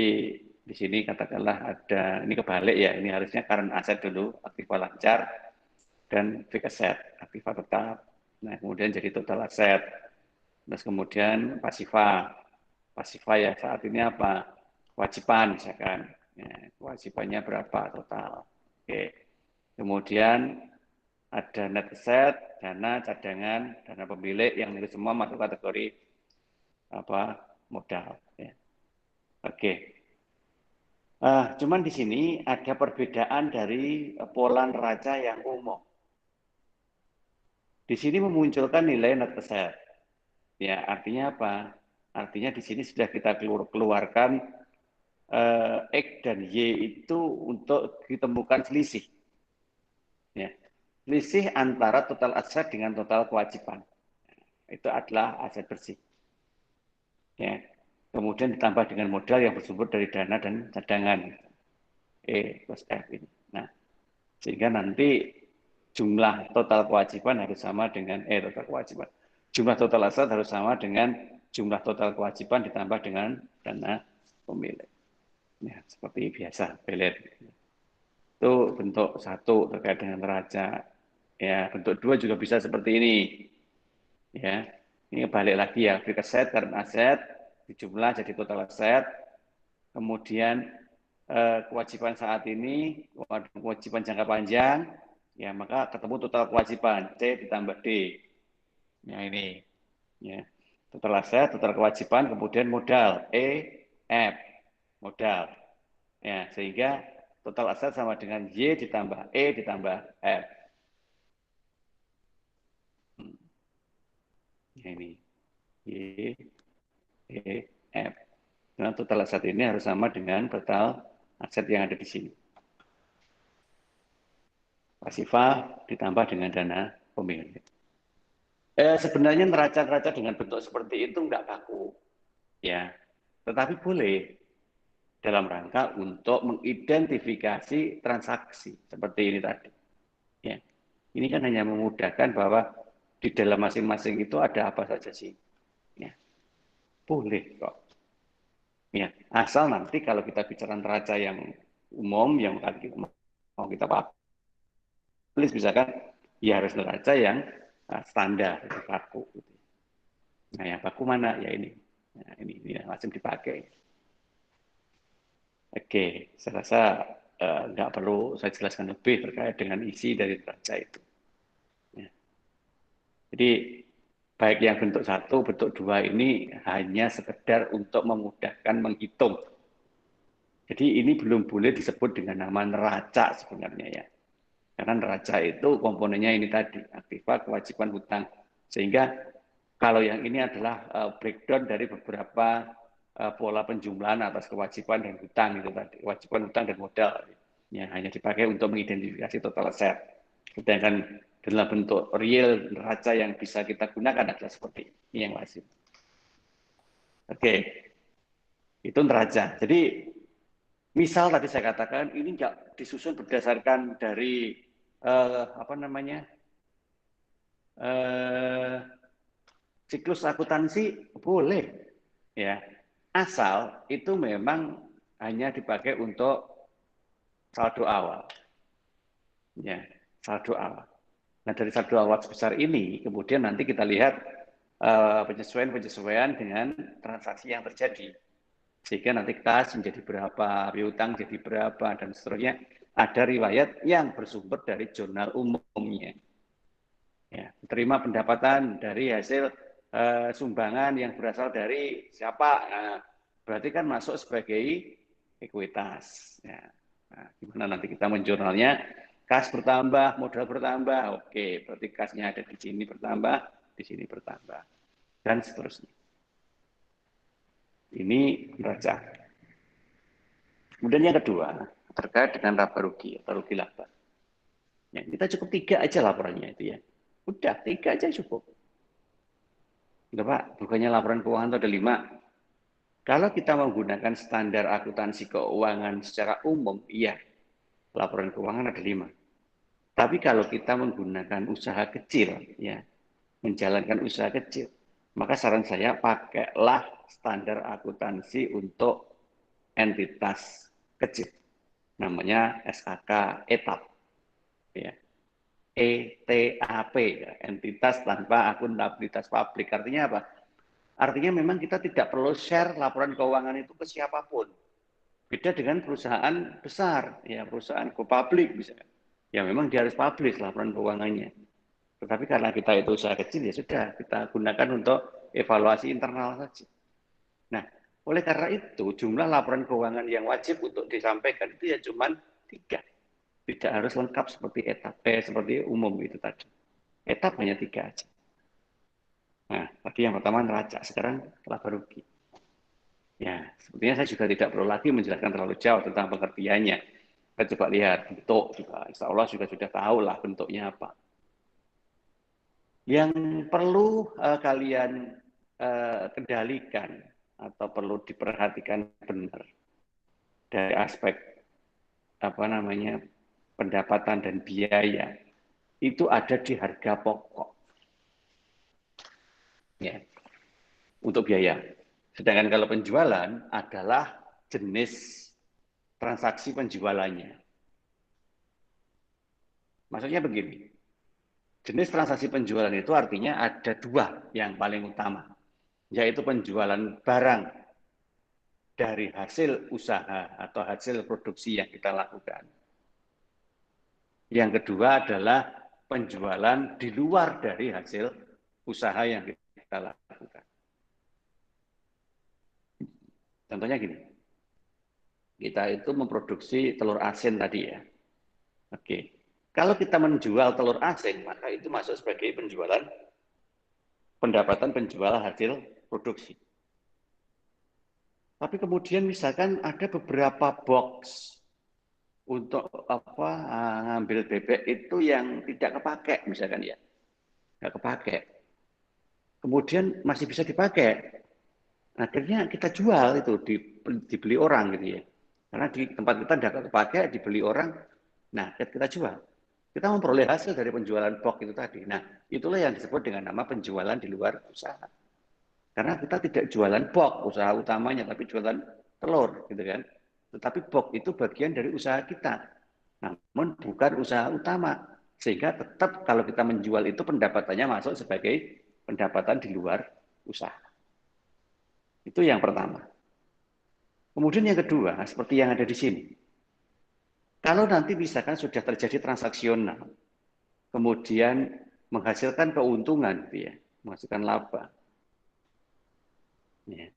[SPEAKER 1] di sini katakanlah ada, ini kebalik ya. Ini harusnya current asset dulu, aktiva lancar, dan fixed asset, aktiva tetap. Nah, kemudian jadi total aset. Terus kemudian pasifa. Pasifa ya saat ini apa? Kewajiban misalkan. Ya, kewajibannya berapa total. Oke. Kemudian ada net asset, dana cadangan, dana pemilik yang itu semua masuk kategori apa modal. Ya. Oke. Cuman di sini ada perbedaan dari pola neraca yang umum. Di sini memunculkan nilai net asset. Ya, artinya apa? Artinya di sini sudah kita keluarkan X dan Y itu untuk ditemukan selisih. Ya. Selisih antara total aset dengan total kewajiban. Itu adalah aset bersih. Ya. Kemudian ditambah dengan modal yang bersumber dari dana dan cadangan. E plus F ini. Nah, sehingga nanti jumlah total kewajiban harus sama dengan total kewajiban. Jumlah total aset harus sama dengan jumlah total kewajiban ditambah dengan dana pemilik. Ya, seperti biasa, pelet. Itu bentuk satu terkait dengan neraca. Ya, bentuk dua juga bisa seperti ini. Ya, ini balik lagi ya, free aset, current aset, dijumlah jadi total aset. Kemudian kewajiban saat ini, kewajiban jangka panjang, ya maka ketemu total kewajiban C ditambah D. Ya ini, ya total aset, total kewajiban, kemudian modal F, modal. Ya sehingga total aset sama dengan Y ditambah E ditambah F. Ya ini Y, E, F. Nah, total aset ini harus sama dengan total aset yang ada di sini. Pasifa ditambah dengan dana pemilik. Sebenarnya neraca-neraca dengan bentuk seperti itu nggak baku, ya. Tetapi boleh dalam rangka untuk mengidentifikasi transaksi seperti ini tadi. Ya. Ini kan hanya memudahkan bahwa di dalam masing-masing itu ada apa saja sih. Ya. Boleh kok. Ya. Asal nanti kalau kita bicara neraca yang umum, yang mau kita publish misalkan, ya harus neraca yang standar, baku. Nah, yang baku mana? Ya ini. Nah, ini langsung dipakai. Oke, saya rasa nggak perlu saya jelaskan lebih terkait dengan isi dari neraca itu. Ya. Jadi, baik yang bentuk satu, bentuk dua ini hanya sekedar untuk memudahkan menghitung. Jadi ini belum boleh disebut dengan nama neraca sebenarnya ya. Karena neraca itu komponennya ini tadi, aktiva, kewajiban, hutang. Sehingga kalau yang ini adalah breakdown dari beberapa pola penjumlahan atas kewajiban dan hutang itu tadi, kewajiban hutang dan modal. Ya, hanya dipakai untuk mengidentifikasi total aset. Sedangkan dalam bentuk real neraca yang bisa kita gunakan adalah seperti ini yang lazim. Oke, itu neraca. Jadi misal tadi saya katakan ini nggak disusun berdasarkan dari apa namanya siklus akuntansi boleh ya, asal itu memang hanya dipakai untuk saldo awal, ya saldo awal. Nah dari saldo awal sebesar ini kemudian nanti kita lihat penyesuaian-penyesuaian dengan transaksi yang terjadi, sehingga nanti kas menjadi berapa, piutang jadi berapa dan seterusnya. Ada riwayat yang bersumber dari jurnal umumnya. Ya, terima pendapatan dari hasil sumbangan yang berasal dari siapa? Nah, berarti kan masuk sebagai ekuitas. Ya. Nah, gimana nanti kita menjurnalnya? Kas bertambah, modal bertambah. Oke, berarti kasnya ada di sini bertambah, di sini bertambah, dan seterusnya. Ini neraca. Kemudian yang kedua, terkait dengan laba rugi atau rugi laba. Ya, kita cukup 3 aja laporannya itu ya. Udah, 3 aja cukup. Enggak Pak, bukannya laporan keuangan itu ada 5. Kalau kita menggunakan standar akuntansi keuangan secara umum, iya, laporan keuangan ada 5. Tapi kalau kita menggunakan usaha kecil, ya, menjalankan usaha kecil, maka saran saya pakailah standar akuntansi untuk entitas kecil. Namanya SAK etap. Ya. ETAP, ya, entitas tanpa akuntabilitas publik. Artinya apa? Artinya memang kita tidak perlu share laporan keuangan itu ke siapapun. Beda dengan perusahaan besar, ya perusahaan go public misalnya. Ya memang dia harus publish laporan keuangannya. Tetapi karena kita itu usaha kecil, ya sudah kita gunakan untuk evaluasi internal saja. Nah, oleh karena itu jumlah laporan keuangan yang wajib untuk disampaikan itu ya cuma 3. Tidak harus lengkap seperti etap, seperti umum itu tadi. Etap hanya 3 aja. Nah, tadi yang pertama neraca, sekarang laba rugi. Ya, sepertinya saya juga tidak perlu lagi menjelaskan terlalu jauh tentang pengertiannya. Kita coba lihat bentuk juga, insya Allah juga sudah tahu lah bentuknya apa. Yang perlu kalian kendalikan atau perlu diperhatikan benar dari aspek pendapatan dan biaya itu ada di harga pokok, ya, untuk biaya. Sedangkan kalau penjualan adalah jenis transaksi penjualannya. Maksudnya begini, jenis transaksi penjualan itu artinya ada 2 yang paling utama, yaitu penjualan barang dari hasil usaha atau hasil produksi yang kita lakukan. Yang kedua adalah penjualan di luar dari hasil usaha yang kita lakukan. Contohnya gini, kita itu memproduksi telur asin tadi ya. Oke, kalau kita menjual telur asin, maka itu masuk sebagai pendapatan penjual hasil produksi. Tapi kemudian misalkan ada beberapa box untuk ngambil bebek itu yang tidak kepakai misalkan ya, nggak kepakai. Kemudian masih bisa dipakai. Akhirnya kita jual itu, dibeli orang gitu ya. Karena di tempat kita tidak kepakai, dibeli orang. Nah, kita jual. Kita memperoleh hasil dari penjualan box itu tadi. Nah, itulah yang disebut dengan nama penjualan di luar usaha. Karena kita tidak jualan box usaha utamanya, tapi jualan telur gitu kan. Tetapi box itu bagian dari usaha kita. Namun bukan usaha utama. Sehingga tetap kalau kita menjual itu pendapatannya masuk sebagai pendapatan di luar usaha. Itu yang pertama. Kemudian yang kedua, seperti yang ada di sini. Kalau nanti misalkan sudah terjadi transaksional, kemudian menghasilkan keuntungan, ya, menghasilkan laba, ya,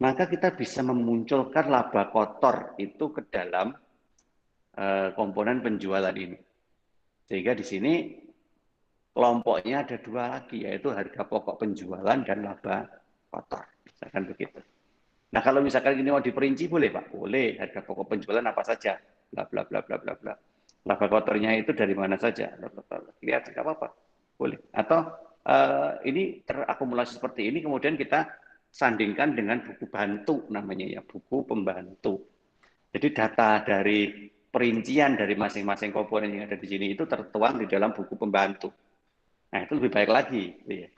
[SPEAKER 1] maka kita bisa memunculkan laba kotor itu ke dalam komponen penjualan ini. Sehingga di sini kelompoknya ada 2 lagi, yaitu harga pokok penjualan dan laba kotor. Misalkan begitu. Nah, kalau misalkan ini mau diperinci boleh, Pak? Boleh. Harga pokok penjualan apa saja? Bla bla bla bla bla bla. Laba kotornya itu dari mana saja? Lihat nggak apa-apa. Boleh. Atau ini terakumulasi seperti ini, kemudian kita sandingkan dengan buku bantu namanya ya, buku pembantu. Jadi data dari perincian dari masing-masing komponen yang ada di sini itu tertuang di dalam buku pembantu. Nah, itu lebih baik lagi. Ya.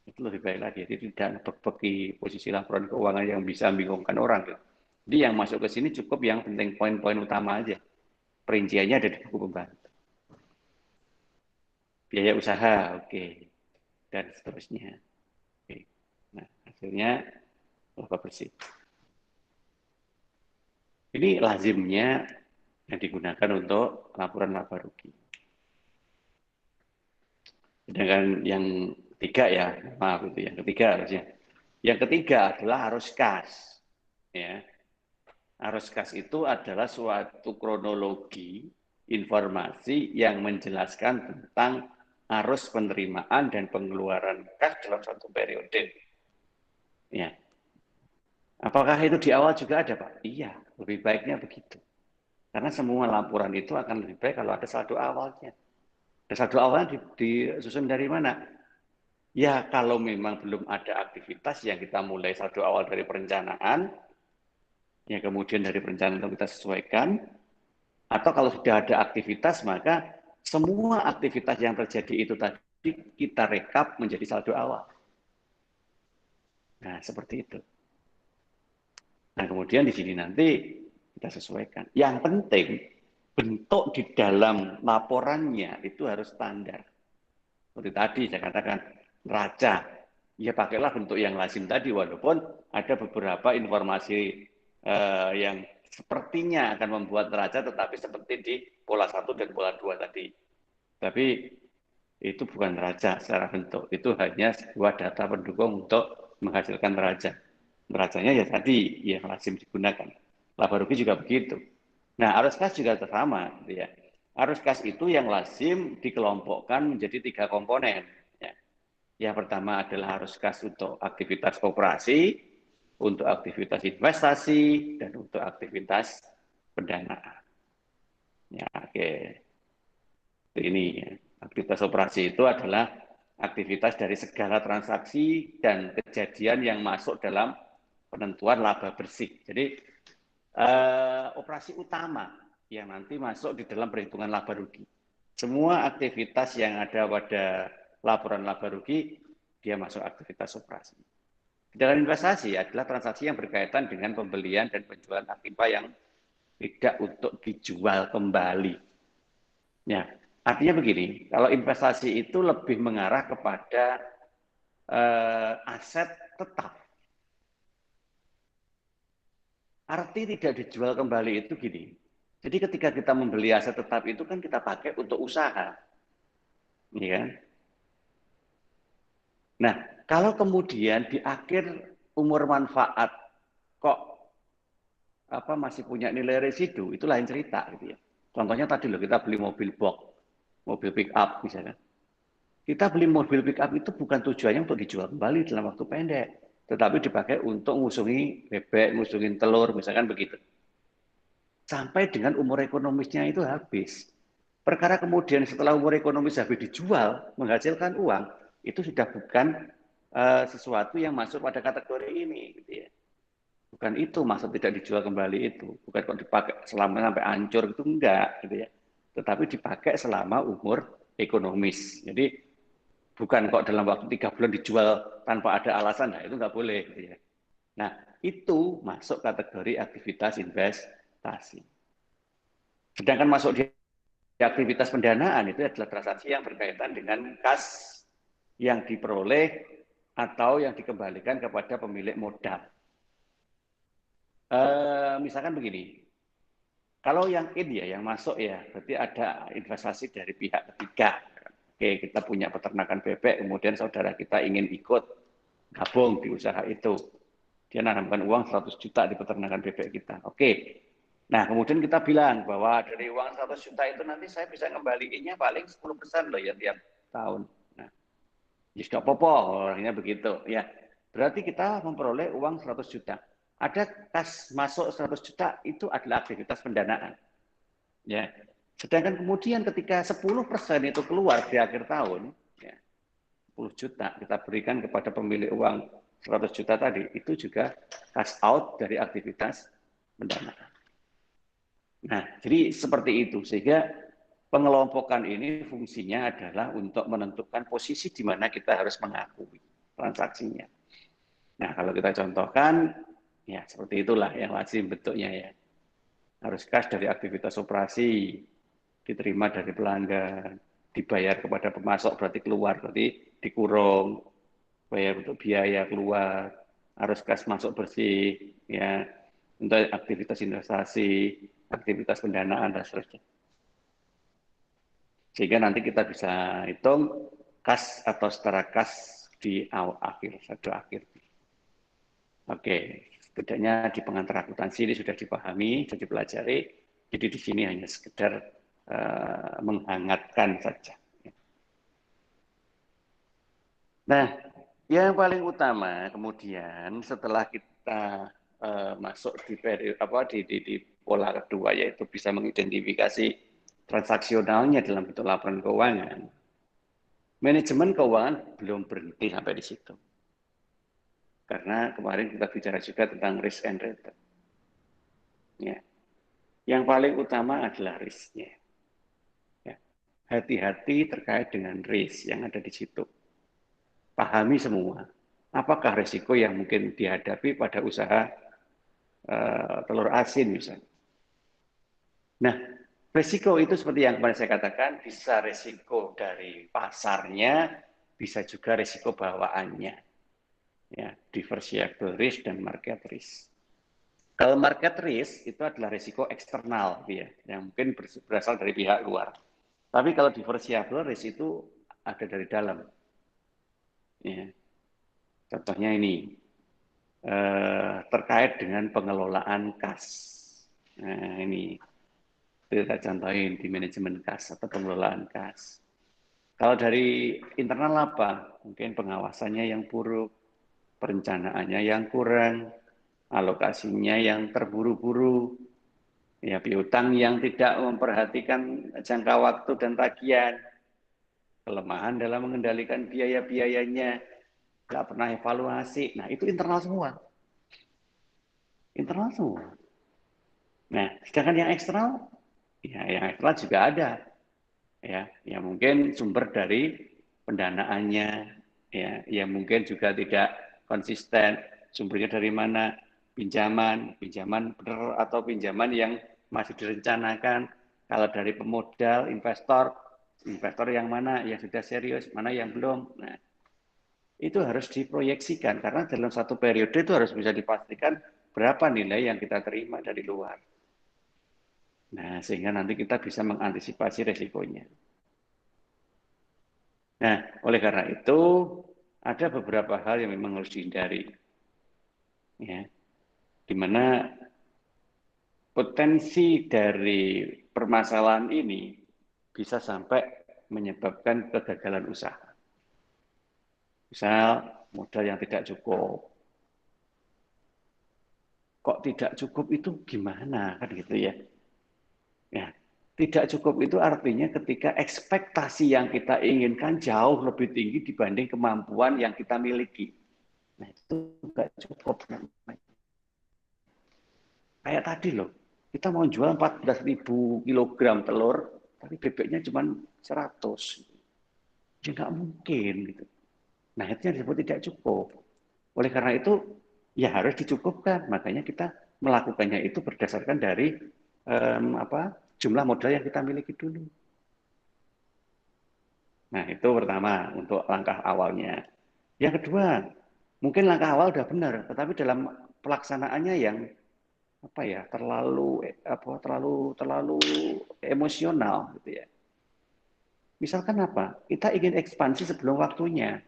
[SPEAKER 1] Itu lebih baik lagi. Jadi tidak nebak-beki posisi laporan keuangan yang bisa membingungkan orang. Gitu. Jadi yang masuk ke sini cukup yang penting poin-poin utama aja. Perinciannya ada di buku pembantu. Biaya usaha, oke. Dan seterusnya. Oke. Nah, hasilnya laba bersih. Ini lazimnya yang digunakan untuk laporan laba rugi. Sedangkan yang ketiga ya, maaf itu yang ketiga harusnya. Yang ketiga adalah arus kas. Ya. Arus kas itu adalah suatu kronologi informasi yang menjelaskan tentang arus penerimaan dan pengeluaran kas dalam satu periode. Ya. Apakah itu di awal juga ada, Pak? Iya, lebih baiknya begitu. Karena semua laporan itu akan lebih baik kalau ada saldo awalnya. Dan saldo awalnya disusun dari mana? Ya, kalau memang belum ada aktivitas yang kita mulai saldo awal dari perencanaan, ya kemudian dari perencanaan kita sesuaikan, atau kalau sudah ada aktivitas, maka semua aktivitas yang terjadi itu tadi kita rekap menjadi saldo awal. Nah, seperti itu. Nah, kemudian di sini nanti kita sesuaikan. Yang penting bentuk di dalam laporannya itu harus standar. Seperti tadi saya katakan, neraca. Ya pakailah bentuk yang lazim tadi, walaupun ada beberapa informasi yang sepertinya akan membuat neraca, tetapi seperti di pola 1 dan pola 2 tadi. Tapi itu bukan neraca secara bentuk, itu hanya sebuah data pendukung untuk menghasilkan neraca. Neracanya ya tadi yang lazim digunakan. Laba rugi juga begitu. Nah, arus kas juga sama, gitu ya. Arus kas itu yang lazim dikelompokkan menjadi 3 komponen. Ya. Yang pertama adalah arus kas untuk aktivitas koperasi, untuk aktivitas investasi, dan untuk aktivitas pendanaan. Ya, oke. Ini ya. Aktivitas operasi itu adalah aktivitas dari segala transaksi dan kejadian yang masuk dalam penentuan laba bersih. Jadi operasi utama yang nanti masuk di dalam perhitungan laba rugi. Semua aktivitas yang ada pada laporan laba rugi, dia masuk aktivitas operasi. Sedangkan investasi adalah transaksi yang berkaitan dengan pembelian dan penjualan aktiva yang tidak untuk dijual kembali. Ya, artinya begini, kalau investasi itu lebih mengarah kepada aset tetap. Arti tidak dijual kembali itu gini. Jadi ketika kita membeli aset tetap itu kan kita pakai untuk usaha. Ya kan? Nah, kalau kemudian di akhir umur manfaat kok masih punya nilai residu, itu lain cerita gitu ya. Contohnya tadi loh, kita beli mobil box, mobil pick up misalnya. Kita beli mobil pick up itu bukan tujuannya untuk dijual kembali dalam waktu pendek, tetapi dipakai untuk ngusungi bebek, ngusungin telur, misalkan begitu. Sampai dengan umur ekonomisnya itu habis. Perkara kemudian setelah umur ekonomis habis dijual, menghasilkan uang, itu sudah bukan sesuatu yang masuk pada kategori ini. Gitu ya. Bukan itu maksud tidak dijual kembali itu. Bukan kok dipakai selama sampai hancur, itu enggak. Gitu ya. Tetapi dipakai selama umur ekonomis. Jadi bukan kok dalam waktu 3 bulan dijual tanpa ada alasan, nah itu nggak boleh. Gitu ya. Nah, itu masuk kategori aktivitas investasi. Sedangkan masuk di aktivitas pendanaan itu adalah transaksi yang berkaitan dengan kas yang diperoleh atau yang dikembalikan kepada pemilik modal. Misalkan begini, kalau yang yang masuk ya, berarti ada investasi dari pihak ketiga. Oke, kita punya peternakan bebek, kemudian saudara kita ingin ikut gabung di usaha itu. Dia nanamkan uang 100 juta di peternakan bebek kita. Oke, nah, kemudian kita bilang bahwa dari uang 100 juta itu nanti saya bisa ngembaliinnya paling 10% loh ya tiap tahun. Nah, ya sudah apa-apa, orangnya begitu. Ya, berarti kita memperoleh uang 100 juta. Ada kas masuk 100 juta, itu adalah aktivitas pendanaan. Ya. Sedangkan kemudian ketika 10% itu keluar di akhir tahun, ya, 10 juta kita berikan kepada pemilik uang 100 juta tadi, itu juga cash out dari aktivitas pendanaan. Nah, jadi seperti itu. Sehingga pengelompokan ini fungsinya adalah untuk menentukan posisi di mana kita harus mengakui transaksinya. Nah, kalau kita contohkan, ya seperti itulah yang lazim bentuknya ya. Harus kas dari aktivitas operasi, diterima dari pelanggan, dibayar kepada pemasok berarti keluar, berarti dikurung, bayar untuk biaya keluar, harus kas masuk bersih, ya, untuk aktivitas investasi, aktivitas pendanaan, dan seterusnya. Sehingga nanti kita bisa hitung kas atau setara kas di awal akhir, satu akhir. Oke, setidaknya di pengantar akuntansi ini sudah dipahami, sudah dipelajari. Jadi di sini hanya sekedar menghangatkan saja. Nah, yang paling utama kemudian setelah kita masuk di periode di pola kedua, yaitu bisa mengidentifikasi transaksionalnya dalam bentuk laporan keuangan. Manajemen keuangan belum berhenti sampai di situ. Karena kemarin kita bicara juga tentang risk and return. Ya. Yang paling utama adalah risk-nya. Ya. Hati-hati terkait dengan risk yang ada di situ. Pahami semua. Apakah risiko yang mungkin dihadapi pada usaha telur asin misalnya. Nah, Resiko itu seperti yang kemarin saya katakan, bisa resiko dari pasarnya, bisa juga resiko bawaannya. Ya, diversiable risk dan market risk. Kalau market risk itu adalah resiko eksternal, ya, yang mungkin berasal dari pihak luar. Tapi kalau diversiable risk itu ada dari dalam. Ya. Contohnya ini, terkait dengan pengelolaan kas. Nah, ini kita contohin di manajemen kas atau pengelolaan kas. Kalau dari internal apa? Mungkin pengawasannya yang buruk, perencanaannya yang kurang, alokasinya yang terburu-buru, ya piutang yang tidak memperhatikan jangka waktu dan tagihan, kelemahan dalam mengendalikan biaya-biayanya, nggak pernah evaluasi. Nah, itu internal semua. Internal semua. Nah, sedangkan yang eksternal, ya yang eksternal juga ada. Ya mungkin sumber dari pendanaannya, ya mungkin juga tidak konsisten, sumbernya dari mana, pinjaman benar atau pinjaman yang masih direncanakan, kalau dari pemodal, investor yang mana yang sudah serius, mana yang belum. Nah, itu harus diproyeksikan, karena dalam satu periode itu harus bisa dipastikan berapa nilai yang kita terima dari luar. Nah, sehingga nanti kita bisa mengantisipasi resikonya. Nah, oleh karena itu ada beberapa hal yang memang harus dihindari, ya, di mana potensi dari permasalahan ini bisa sampai menyebabkan kegagalan usaha. Misal modal yang tidak cukup. Kok tidak cukup itu gimana kan gitu ya? Ya, tidak cukup itu artinya ketika ekspektasi yang kita inginkan jauh lebih tinggi dibanding kemampuan yang kita miliki. Nah, itu tidak cukup. Kayak tadi loh, kita mau jual 14.000 kilogram telur, tapi bebeknya cuma 100. Ya nggak mungkin gitu. Nah, itu yang disebut tidak cukup. Oleh karena itu, ya harus dicukupkan. Makanya kita melakukannya itu berdasarkan dari jumlah modal yang kita miliki dulu. Nah, itu pertama untuk langkah awalnya. Yang kedua, mungkin langkah awal udah benar, tetapi dalam pelaksanaannya yang terlalu emosional gitu ya. Misalkan apa? Kita ingin ekspansi sebelum waktunya.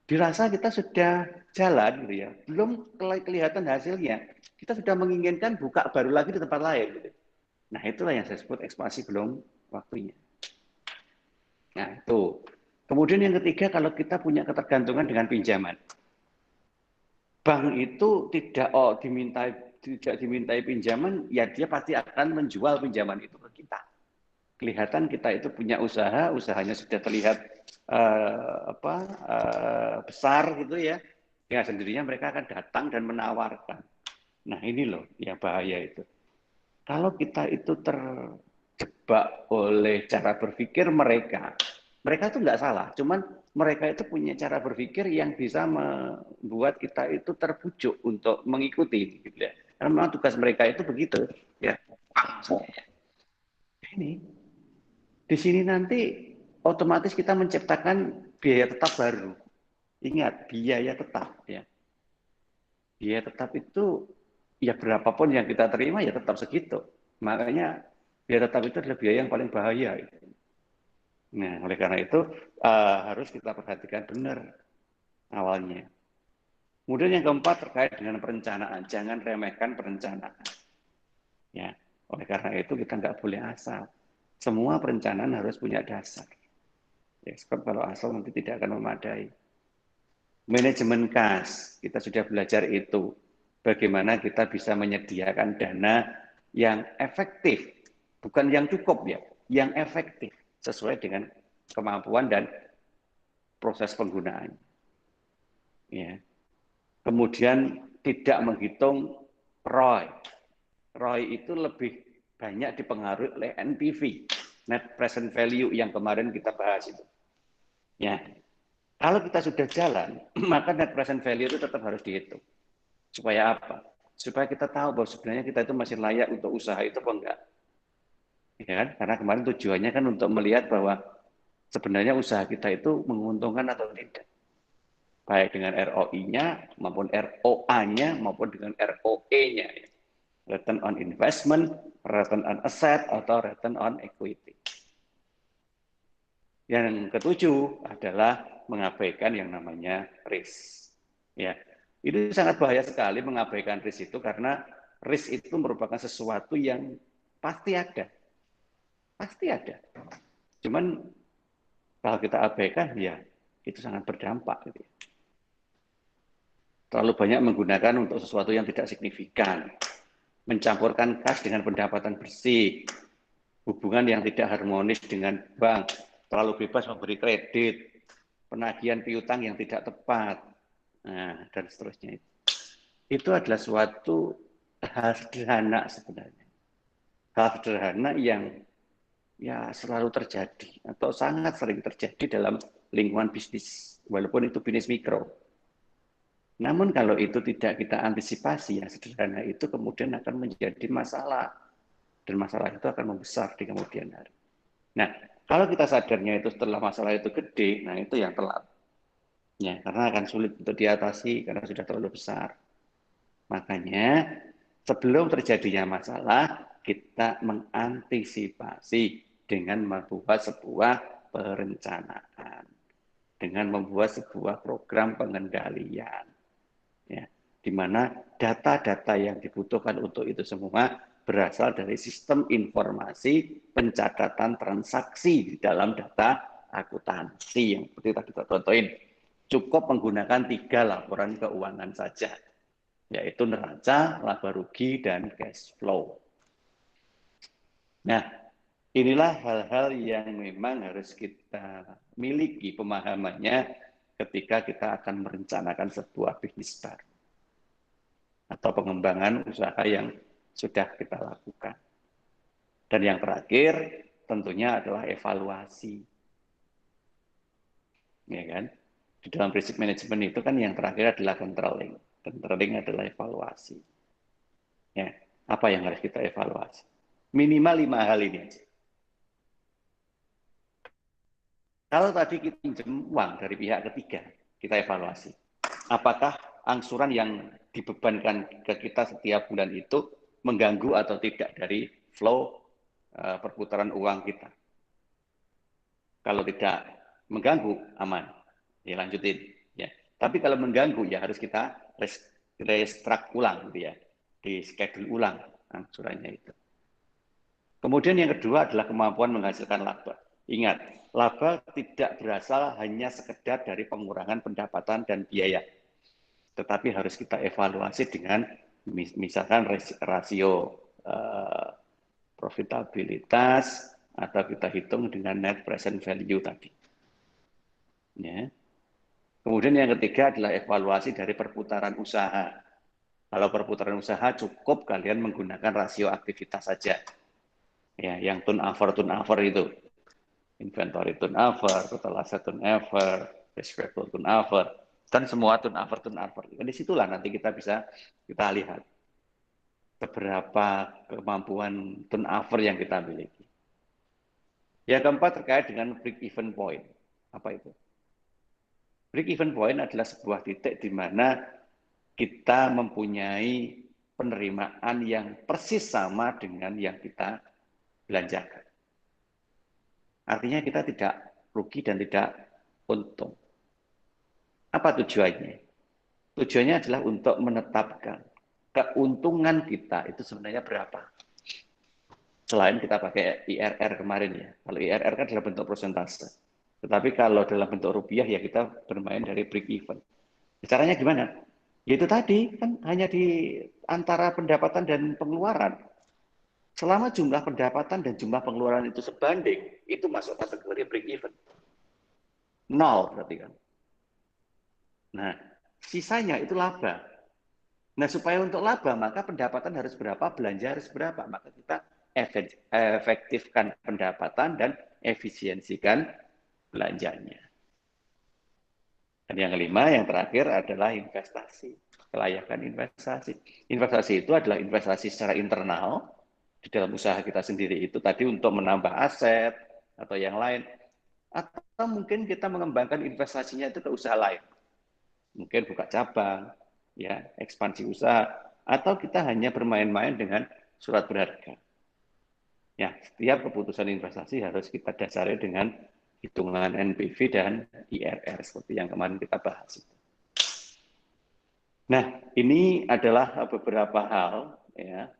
[SPEAKER 1] Dirasa kita sudah jalan gitu ya, belum kelihatan hasilnya. Kita sudah menginginkan buka baru lagi di tempat lain gitu. Nah, itulah yang saya sebut ekspansi belum waktunya. Nah, itu. Kemudian yang ketiga, kalau kita punya ketergantungan dengan pinjaman. Bank itu tidak dimintai pinjaman, ya dia pasti akan menjual pinjaman itu ke kita. Kelihatan kita itu punya usaha, usahanya sudah terlihat besar gitu ya. Ya sendirinya mereka akan datang dan menawarkan. Nah ini loh yang bahaya itu. Kalau kita itu terjebak oleh cara berpikir mereka itu nggak salah, cuman mereka itu punya cara berpikir yang bisa membuat kita itu terbujuk untuk mengikuti, gitu ya. Karena memang tugas mereka itu begitu, ya. Ini di sini nanti otomatis kita menciptakan biaya tetap baru. Ingat, biaya tetap, ya. Biaya tetap itu ya berapapun yang kita terima ya tetap segitu. Makanya biaya tetap itu adalah biaya yang paling bahaya. Nah, oleh karena itu harus kita perhatikan benar awalnya. Kemudian yang keempat terkait dengan perencanaan, jangan remehkan perencanaan. Ya, oleh karena itu kita nggak boleh asal. Semua perencanaan harus punya dasar. Ya, sebab kalau asal nanti tidak akan memadai. Manajemen kas, kita sudah belajar itu. Bagaimana kita bisa menyediakan dana yang efektif, bukan yang cukup ya, yang efektif sesuai dengan kemampuan dan proses penggunaan. Ya. Kemudian tidak menghitung ROI. ROI itu lebih banyak dipengaruhi oleh NPV, net present value yang kemarin kita bahas itu. Ya. Kalau kita sudah jalan, maka net present value itu tetap harus dihitung. Supaya apa? Supaya kita tahu bahwa sebenarnya kita itu masih layak untuk usaha itu apa enggak. ya kan? Karena kemarin tujuannya kan untuk melihat bahwa sebenarnya usaha kita itu menguntungkan atau tidak, baik dengan ROI-nya maupun ROA-nya maupun dengan ROE-nya, ya. Return on investment, return on asset, atau return on equity. Yang ketujuh adalah mengabaikan yang namanya risk. Ya, itu sangat bahaya sekali mengabaikan risk itu, karena risk itu merupakan sesuatu yang pasti ada, pasti ada. Cuman kalau kita abaikan, ya itu sangat berdampak. Gitu. Terlalu banyak menggunakan untuk sesuatu yang tidak signifikan, mencampurkan kas dengan pendapatan bersih, hubungan yang tidak harmonis dengan bank, terlalu bebas memberi kredit, penagihan piutang yang tidak tepat, nah, dan seterusnya. Itu adalah suatu hal sederhana sebenarnya. Hal sederhana yang ya selalu terjadi atau sangat sering terjadi dalam lingkungan bisnis, walaupun itu bisnis mikro. Namun kalau itu tidak kita antisipasi, yang sederhana itu kemudian akan menjadi masalah. Dan masalah itu akan membesar di kemudian hari. Nah, kalau kita sadarnya itu setelah masalah itu gede, nah itu yang telat. Ya, karena akan sulit untuk diatasi karena sudah terlalu besar. Makanya sebelum terjadinya masalah, kita mengantisipasi dengan membuat sebuah perencanaan, dengan membuat sebuah program pengendalian, ya, di mana data-data yang dibutuhkan untuk itu semua berasal dari sistem informasi pencatatan transaksi di dalam data akuntansi yang seperti tadi kita contohin. Cukup menggunakan 3 laporan keuangan saja, yaitu neraca, laba rugi, dan cash flow. Nah, inilah hal-hal yang memang harus kita miliki pemahamannya ketika kita akan merencanakan sebuah bisnis baru atau pengembangan usaha yang sudah kita lakukan. Dan yang terakhir tentunya adalah evaluasi. Ya kan? Di dalam prinsip manajemen itu kan yang terakhir adalah controlling. Controlling adalah evaluasi. Ya, apa yang harus kita evaluasi? Minimal 5 hal ini. Kalau tadi kita pinjam uang dari pihak ketiga, kita evaluasi. Apakah angsuran yang dibebankan ke kita setiap bulan itu mengganggu atau tidak dari flow perputaran uang kita? Kalau tidak mengganggu, aman. Ya lanjutin. Ya. Tapi kalau mengganggu, ya harus kita restruct ulang, gitu ya, di schedule ulang angsurannya itu. Kemudian yang kedua adalah kemampuan menghasilkan laba. Ingat, laba tidak berasal hanya sekedar dari pengurangan pendapatan dan biaya, tetapi harus kita evaluasi dengan misalkan rasio profitabilitas, atau kita hitung dengan net present value tadi. Ya. Kemudian yang ketiga adalah evaluasi dari perputaran usaha. Kalau perputaran usaha cukup kalian menggunakan rasio aktivitas saja. Ya, yang turnover itu. Inventory turnover, total asset turnover, receivable turnover, dan semua turnover. Di situlah nanti kita bisa kita lihat seberapa kemampuan turnover yang kita miliki. Yang keempat terkait dengan break even point. Apa itu? Break even point adalah sebuah titik di mana kita mempunyai penerimaan yang persis sama dengan yang kita belanjakan. Artinya kita tidak rugi dan tidak untung. Apa tujuannya? Tujuannya adalah untuk menetapkan keuntungan kita itu sebenarnya berapa. Selain kita pakai IRR kemarin ya. Kalau IRR kan dalam bentuk persentase. Tetapi kalau dalam bentuk rupiah ya kita bermain dari break even. Caranya gimana? Yaitu tadi kan hanya di antara pendapatan dan pengeluaran. Selama jumlah pendapatan dan jumlah pengeluaran itu sebanding, itu masuk kategori break even. 0 berarti kan. Nah, sisanya itu laba. Nah, supaya untuk laba, maka pendapatan harus berapa, belanja harus berapa. Maka kita efektifkan pendapatan dan efisiensikan belanjanya. Dan yang kelima, yang terakhir adalah investasi. Kelayakan investasi. Investasi itu adalah investasi secara internal, di dalam usaha kita sendiri itu tadi untuk menambah aset atau yang lain, atau mungkin kita mengembangkan investasinya itu ke usaha lain, mungkin buka cabang, ya ekspansi usaha, atau kita hanya bermain-main dengan surat berharga. Ya, setiap keputusan investasi harus kita dasari dengan hitungan NPV dan IRR seperti yang kemarin kita bahas. Nah, ini adalah beberapa hal ya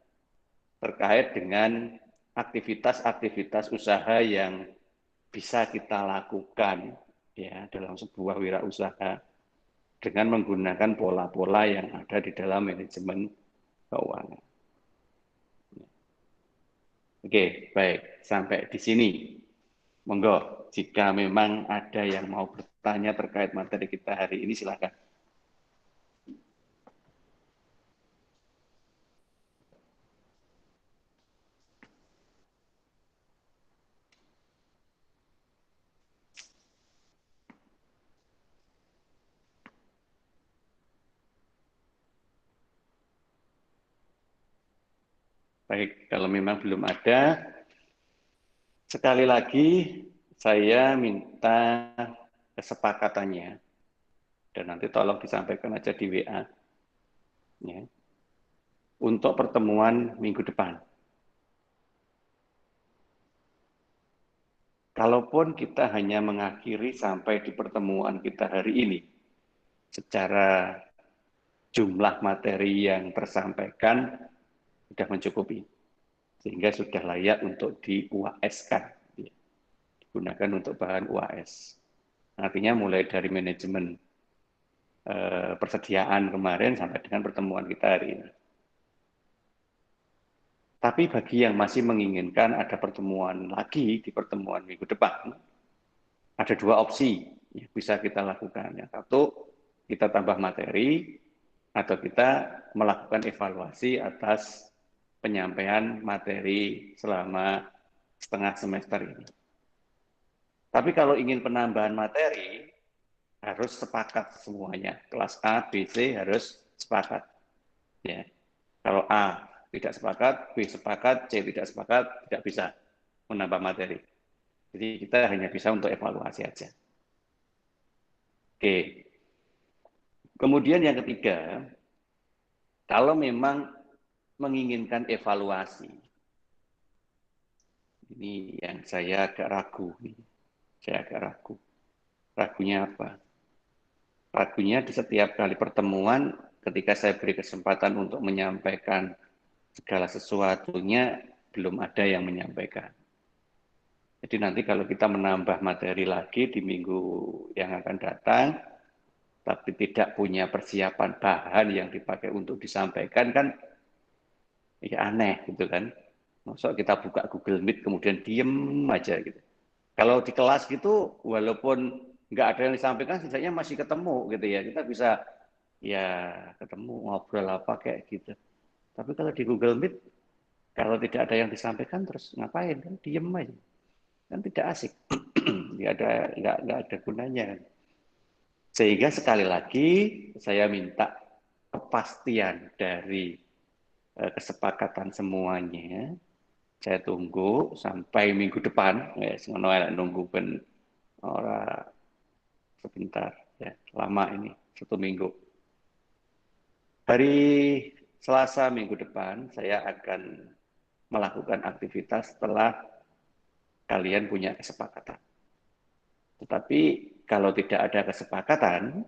[SPEAKER 1] terkait dengan aktivitas-aktivitas usaha yang bisa kita lakukan ya dalam sebuah wirausaha dengan menggunakan pola-pola yang ada di dalam manajemen keuangan. Oke, baik. Sampai di sini. Monggo, jika memang ada yang mau bertanya terkait materi kita hari ini, silakan. Baik, kalau memang belum ada, sekali lagi saya minta kesepakatannya, dan nanti tolong disampaikan aja di WA, ya, untuk pertemuan minggu depan. Kalaupun kita hanya mengakhiri sampai di pertemuan kita hari ini, secara jumlah materi yang tersampaikan sudah mencukupi, sehingga sudah layak untuk di-UAS-kan, digunakan untuk bahan UAS. Artinya mulai dari manajemen persediaan kemarin sampai dengan pertemuan kita hari ini. Tapi bagi yang masih menginginkan ada pertemuan lagi di pertemuan minggu depan, ada dua opsi yang bisa kita lakukan. Yang satu, kita tambah materi, atau kita melakukan evaluasi atas penyampaian materi selama setengah semester ini. Tapi kalau ingin penambahan materi, harus sepakat semuanya. Kelas A, B, C harus sepakat. Ya. Kalau A tidak sepakat, B sepakat, C tidak sepakat, tidak bisa menambah materi. Jadi kita hanya bisa untuk evaluasi aja. Oke. Kemudian yang ketiga, kalau memang menginginkan evaluasi, ini yang saya agak ragu. Saya agak ragu. Ragunya apa? Ragunya di setiap kali pertemuan, ketika saya beri kesempatan untuk menyampaikan segala sesuatunya, belum ada yang menyampaikan. Jadi nanti kalau kita menambah materi lagi di minggu yang akan datang, tapi tidak punya persiapan bahan yang dipakai untuk disampaikan, kan ya aneh gitu kan. Maksudnya kita buka Google Meet kemudian diem aja gitu. Kalau di kelas gitu, walaupun nggak ada yang disampaikan, setidaknya masih ketemu gitu ya. Kita bisa ya ketemu ngobrol apa kayak gitu. Tapi kalau di Google Meet, kalau tidak ada yang disampaikan terus ngapain kan? Diem aja, kan tidak asik. Nggak ada gunanya. Sehingga sekali lagi saya minta kepastian dari kesepakatan semuanya. Saya tunggu sampai minggu depan, ya, nunggu ben ora sebentar, ya, lama ini, 1 minggu. Hari Selasa minggu depan saya akan melakukan aktivitas setelah kalian punya kesepakatan. Tetapi kalau tidak ada kesepakatan,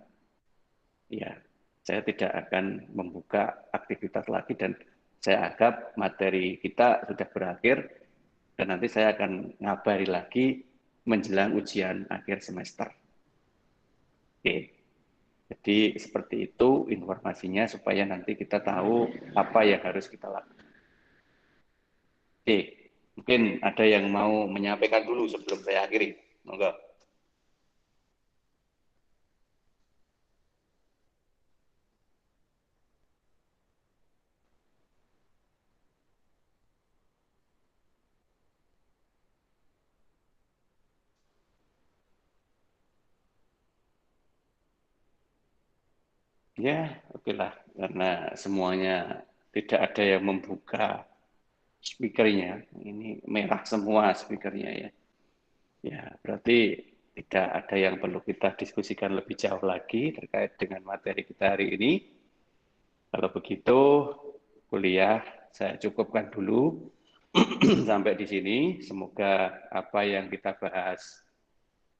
[SPEAKER 1] ya saya tidak akan membuka aktivitas lagi dan saya anggap materi kita sudah berakhir dan nanti saya akan ngabari lagi menjelang ujian akhir semester. Oke. Jadi seperti itu informasinya supaya nanti kita tahu apa yang harus kita lakukan. Oke, mungkin ada yang mau menyampaikan dulu sebelum saya akhiri. Monggo. Ya, oke lah, karena semuanya tidak ada yang membuka speakernya. Ini merah semua speakernya ya. Ya, berarti tidak ada yang perlu kita diskusikan lebih jauh lagi terkait dengan materi kita hari ini. Kalau begitu, kuliah saya cukupkan dulu sampai di sini. Semoga apa yang kita bahas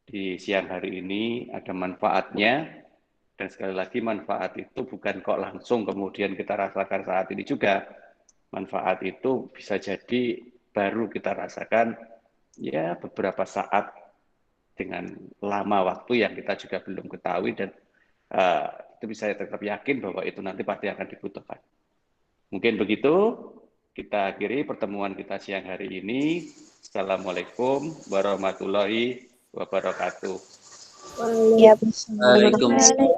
[SPEAKER 1] di siang hari ini ada manfaatnya. Dan sekali lagi manfaat itu bukan kok langsung kemudian kita rasakan saat ini juga. Manfaat itu bisa jadi baru kita rasakan ya beberapa saat dengan lama waktu yang kita juga belum ketahui dan itu bisa tetap yakin bahwa itu nanti pasti akan dibutuhkan. Mungkin begitu kita akhiri pertemuan kita siang hari ini. Assalamualaikum warahmatullahi wabarakatuh.
[SPEAKER 2] Waalaikumsalam.
[SPEAKER 3] Waalaikumsalam.